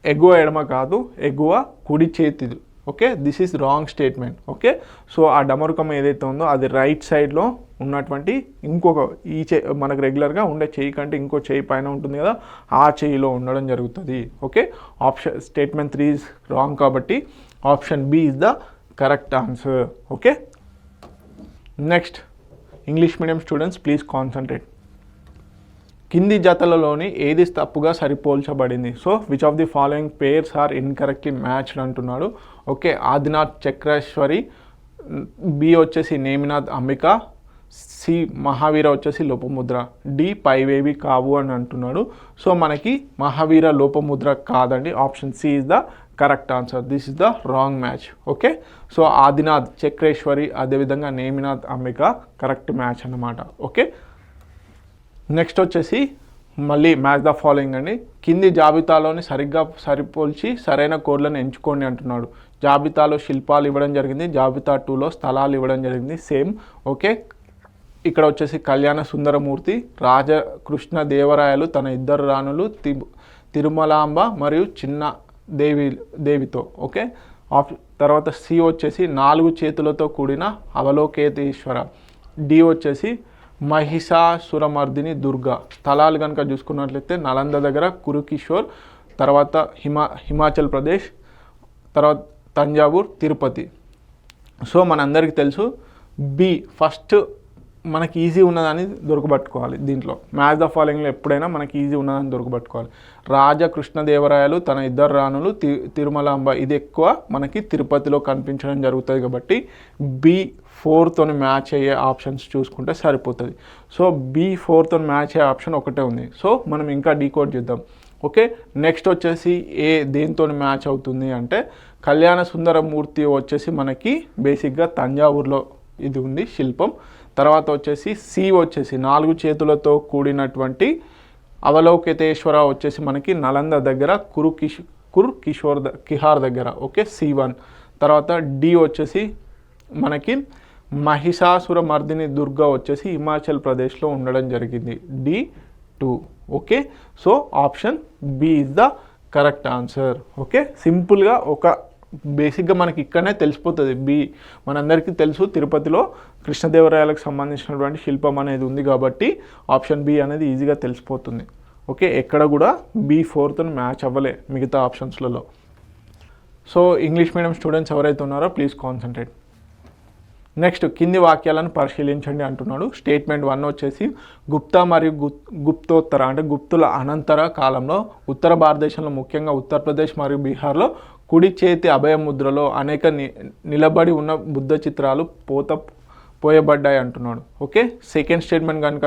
ఎగువ ఎడమ కాదు, ఎగువ కుడి చేతిది. Okay, this is wrong statement. Okay, so ఆ డమరుకం ఏదైతే ఉందో అది రైట్ సైడ్లో ఉన్నటువంటి ఇంకొక మనకు రెగ్యులర్గా ఉండే చెయ్యి కంటే ఇంకో చెయ్యి పైన ఉంటుంది కదా, ఆ చెయ్యిలో ఉండడం జరుగుతుంది. ఓకే, స్టేట్మెంట్ 3 ఈజ్ రాంగ్ కాబట్టి option B is the correct answer. Okay, next English medium students please concentrate. కింది జతలలోని ఏది తప్పుగా సరిపోల్చబడింది? So which of the following pairs are incorrectly matched అంటున్నాడు. ఓకే, ఆదినాథ్ చక్రేశ్వరి, బి వచ్చేసి నేమినాథ్ అంబిక, సి మహావీర వచ్చేసి లోపముద్ర, డి పైవేవి కావు అని అంటున్నాడు. సో మనకి మహావీర లోపముద్ర కాదండి, option C is the correct answer. This is the wrong match. Okay, so Adinath Chakreshwari అదేవిధంగా నేమినాథ్ అంబిక కరెక్ట్ మ్యాచ్ అన్నమాట. ఓకే, నెక్స్ట్ వచ్చేసి మళ్ళీ మ్యాచ్ ద ఫాలోయింగ్ అండి. కింది జాబితాలోని సరిగ్గా సరిపోల్చి సరైన కోడ్లను ఎంచుకోండి అంటున్నాడు. జాబితాలో శిల్పాలు ఇవ్వడం జరిగింది, జాబితా 2లో స్థలాలు ఇవ్వడం జరిగింది సేమ్. ఓకే, ఇక్కడ వచ్చేసి కళ్యాణ సుందరమూర్తి, రాజకృష్ణ దేవరాయలు తన ఇద్దరు రాణులు తిరుమలాంబ మరియు చిన్న దేవితో. ఓకే, తర్వాత సి వచ్చేసి 4 చేతులతో కూడిన అవలోకేతేశ్వర, డి వచ్చేసి మహిషాసురమర్దిని దుర్గా. స్థలాలు కనుక చూసుకున్నట్లయితే నలంద దగ్గర కురుకిషోర్, తర్వాత హిమాచల్ ప్రదేశ్, తర్వాత తంజావూర్, తిరుపతి. సో మనందరికీ తెలుసు బి ఫస్ట్ మనకి ఈజీ ఉన్నదాన్ని దొరకబట్టుకోవాలి. దీంట్లో మ్యాచ్ ద ఫాలోయింగ్లో ఎప్పుడైనా మనకి ఈజీ ఉన్నదాన్ని దొరకబట్టుకోవాలి. రాజకృష్ణదేవరాయలు తన ఇద్దరు రాణులు తిరుమలాంబ, ఇది ఎక్కువ మనకి తిరుపతిలో కనిపించడం జరుగుతుంది కాబట్టి B4తో మ్యాచ్ అయ్యే ఆప్షన్స్ చూసుకుంటే సరిపోతుంది. సో B4తో మ్యాచ్ అయ్యే ఆప్షన్ ఒకటే ఉంది. సో మనం ఇంకా డీకోడ్ చేద్దాం. ఓకే, నెక్స్ట్ వచ్చేసి దేంతో మ్యాచ్ అవుతుంది అంటే కళ్యాణ సుందరమూర్తి వచ్చేసి మనకి బేసిక్గా తంజావూరులో ఇది ఉంది శిల్పం. తర్వాత వచ్చేసి సి వచ్చేసి 4 చేతులతో కూడినటువంటి అవలోకితేశ్వర వచ్చేసి మనకి నలంద దగ్గర కిహార్ దగ్గర. Okay, C1. తర్వాత డి వచ్చేసి మనకి మహిషాసురమర్దిని దుర్గా వచ్చేసి హిమాచల్ ప్రదేశ్లో ఉండడం జరిగింది, D2. Okay, so option B is the correct answer. Okay, సింపుల్గా ఒక బేసిక్గా మనకి ఇక్కడనే తెలిసిపోతుంది. మనందరికీ తెలుసు తిరుపతిలో కృష్ణదేవరాయలకు సంబంధించినటువంటి శిల్పం అనేది ఉంది కాబట్టి ఆప్షన్ బి అనేది ఈజీగా తెలిసిపోతుంది. ఓకే, ఎక్కడ కూడా B4తో మ్యాచ్ అవ్వలే మిగతా ఆప్షన్స్లలో. సో ఇంగ్లీష్ మీడియం స్టూడెంట్స్ ఎవరైతే ఉన్నారో ప్లీజ్ కాన్సన్ట్రేట్. నెక్స్ట్ కింది వాక్యాలను పరిశీలించండి అంటున్నాడు. స్టేట్మెంట్ 1 వచ్చేసి గుప్తా మరియు గుప్తోత్తర అంటే గుప్తుల అనంతర కాలంలో ఉత్తర భారతదేశంలో ముఖ్యంగా ఉత్తరప్రదేశ్ మరియు బీహార్లో కుడి చేతి అభయముద్రలో అనేక నిలబడి ఉన్న బుద్ధ చిత్రాలు పోయబడ్డాయి అంటున్నాడు. ఓకే, సెకండ్ స్టేట్మెంట్ కనుక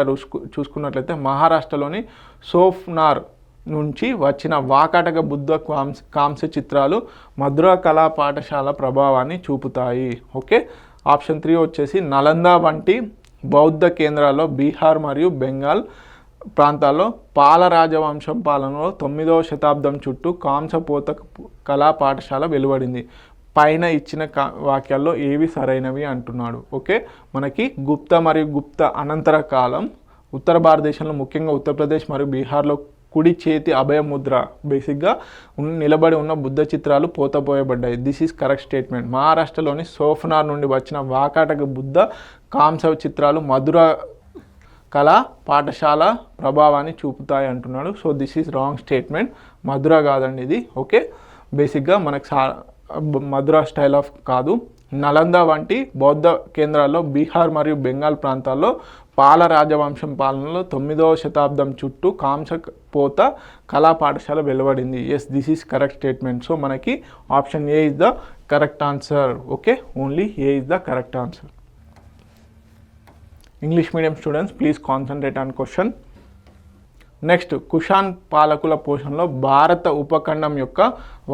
చూసుకున్నట్లయితే మహారాష్ట్రలోని సోఫ్నార్ నుంచి వచ్చిన వాకాటక బుద్ధ కాంస్య చిత్రాలు మధుర కళా పాఠశాల ప్రభావాన్ని చూపుతాయి. ఓకే, ఆప్షన్ 3 వచ్చేసి నలంద వంటి బౌద్ధ కేంద్రాల్లో బీహార్ మరియు బెంగాల్ ప్రాంతాల్లో పాల రాజవంశం పాలనలో 9వ శతాబ్దం చుట్టూ కాంసపోత కళా పాఠశాల వెలువడింది. పైన ఇచ్చిన వాక్యాల్లో ఏవి సరైనవి అంటున్నాడు. ఓకే, మనకి గుప్త మరియు గుప్త అనంతర కాలం ఉత్తర భారతదేశంలో ముఖ్యంగా ఉత్తరప్రదేశ్ మరియు బీహార్లో కుడి చేతి అభయముద్ర బేసిక్గా నిలబడి ఉన్న బుద్ధ చిత్రాలు పోతపోయబడ్డాయి. This is correct statement. మహారాష్ట్రలోని సోఫనార్ నుండి వచ్చిన వాకాటక బుద్ధ కాంస చిత్రాలు మధుర కళా పాఠశాల ప్రభావాన్ని చూపుతాయి అంటున్నాడు. So this is wrong statement. Mathura కాదండి ఇది. ఓకే, బేసిక్గా మనకు మధుర స్టైల్ ఆఫ్ కాదు. నలంద వంటి బౌద్ధ కేంద్రాల్లో బీహార్ మరియు బెంగాల్ ప్రాంతాల్లో పాల రాజవంశం పాలనలో 9వ శతాబ్దం చుట్టూ కాంసపోత కళా పాఠశాల వెలువడింది. Yes, this is correct statement. So మనకి option A is the correct answer. Okay, only A is the correct answer. English medium students please concentrate on question. Next, Kushan పాలకుల పోషణలో భారత ఉపఖండం యొక్క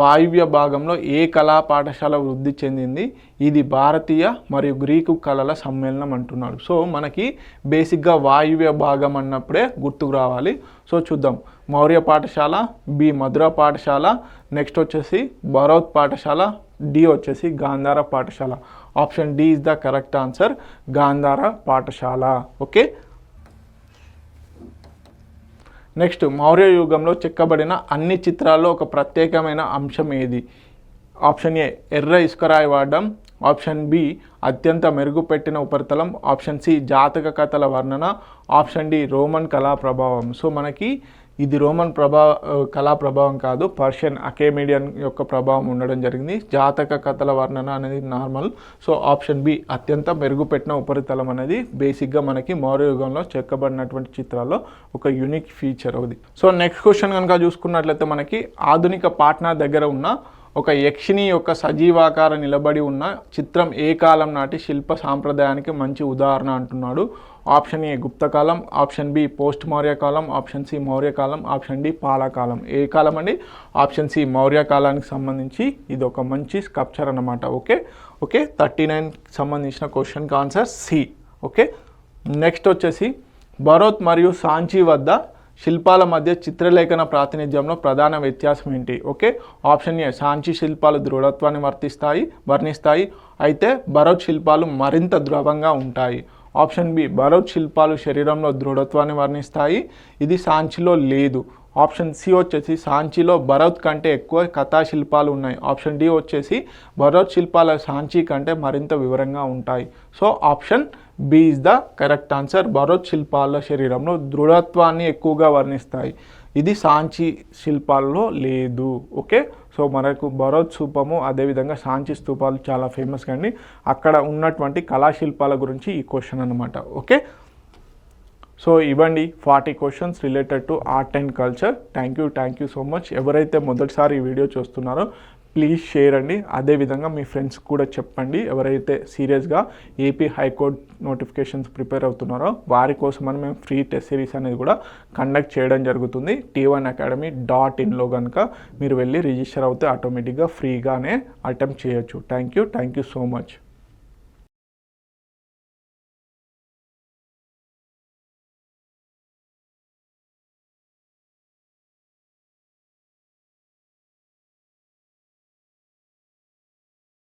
వాయువ్య భాగంలో ఏ కళా పాఠశాల వృద్ధి చెందింది? ఇది భారతీయ మరియు గ్రీకు కళల సమ్మేళనం అంటున్నాడు. సో మనకి బేసిక్గా వాయువ్య భాగం అన్నప్పుడే గుర్తుకు రావాలి. సో చూద్దాం. మౌర్య పాఠశాల, బి మధుర పాఠశాల, నెక్స్ట్ వచ్చేసి బరౌత్ పాఠశాల, డి వచ్చేసి గాంధార పాఠశాల. Option D is the correct answer, Gandhara పాఠశాల. ఓకే, నెక్స్ట్, మౌర్య యుగంలో చెక్కబడిన అన్ని చిత్రాల్లో ఒక ప్రత్యేకమైన అంశం ఏది? ఆప్షన్ ఏ ఎర్ర ఇసుకరాయి వాడడం, ఆప్షన్ బి అత్యంత మెరుగుపెట్టిన ఉపరితలం, ఆప్షన్ సి జాతక కథల వర్ణన, ఆప్షన్ డి రోమన్ కళా ప్రభావం. సో మనకి ఇది రోమన్ కళా ప్రభావం కాదు, పర్షియన్ అకేమిడియన్ యొక్క ప్రభావం ఉండడం జరిగింది. జాతక కథల వర్ణన అనేది నార్మల్. సో ఆప్షన్ బి అత్యంత మెరుగుపెట్టిన ఉపరితలం అనేది బేసిక్గా మనకి మౌర్య యుగంలో చెక్కబడినటువంటి చిత్రాల్లో ఒక యూనిక్ ఫీచర్ అది. సో నెక్స్ట్ క్వశ్చన్ కనుక చూసుకున్నట్లయితే మనకి ఆధునిక పాట్నా దగ్గర ఉన్న ఒక యక్షిణి యొక్క సజీవాకార నిలబడి ఉన్న చిత్రం ఏ కాలం నాటి శిల్ప సాంప్రదాయానికి మంచి ఉదాహరణ అంటున్నాడు. ఆప్షన్ ఏ గుప్తకాలం, ఆప్షన్ బి పోస్ట్ మౌర్య కాలం, ఆప్షన్ సి మౌర్య కాలం, ఆప్షన్ డి పాలకాలం. ఏ కాలం అండి? ఆప్షన్ సి మౌర్య కాలానికి సంబంధించి ఇది ఒక మంచి స్కల్ప్చర్ అన్నమాట. ఓకే 39 సంబంధించిన క్వశ్చన్కి ఆన్సర్ సి. ఓకే, నెక్స్ట్ వచ్చేసి బరోత్ మరియు సాంచి వద్ద శిల్పాల మధ్య చిత్రలేఖన ప్రాతినిధ్యంలో ప్రధాన వ్యత్యాసం ఏంటి? ఓకే, ఆప్షన్ ఏ సాంచి శిల్పాలు దృఢత్వాన్ని వర్ణిస్తాయి, అయితే బరోత్ శిల్పాలు మరింత ద్రవంగా ఉంటాయి. ఆప్షన్ బి బరోత్ శిల్పాలు శరీరంలో దృఢత్వాన్ని వర్ణిస్తాయి, ఇది సాంచిలో లేదు. ఆప్షన్ సి వచ్చేసి సాంచిలో బరోత్ కంటే ఎక్కువ కథా శిల్పాలు ఉన్నాయి. ఆప్షన్ డి వచ్చేసి బరోత్ శిల్పాల సాంచి కంటే మరింత వివరంగా ఉంటాయి. So option B is the correct answer. Bharhut శిల్పాల శరీరంలో దృఢత్వాన్ని ఎక్కువగా వర్ణిస్తాయి, ఇది సాంచి శిల్పాల్లో లేదు. ఓకే, సో మనకు బరోత్ స్థూపము అదేవిధంగా సాంచి స్థూపాలు చాలా ఫేమస్ కానీ అక్కడ ఉన్నటువంటి కళాశిల్పాల గురించి ఈ క్వశ్చన్ అనమాట. ఓకే, సో ఇవ్వండి 40 questions related to art and culture. Thank you so much. ఎవరైతే మొదటిసారి ఈ వీడియో చూస్తున్నారో ప్లీజ్ షేర్ అండి. అదేవిధంగా మీ ఫ్రెండ్స్ కూడా చెప్పండి. ఎవరైతే సీరియస్గా ఏపీ హైకోర్టు నోటిఫికేషన్స్ ప్రిపేర్ అవుతున్నారో వారి కోసమని మేము ఫ్రీ టెస్ట్ సిరీస్ అనేది కూడా కండక్ట్ చేయడం జరుగుతుంది. T1academy.in కనుక మీరు వెళ్ళి రిజిస్టర్ అవుతే ఆటోమేటిక్గా ఫ్రీగానే అటెంప్ట్ చేయొచ్చు. Thank you so much.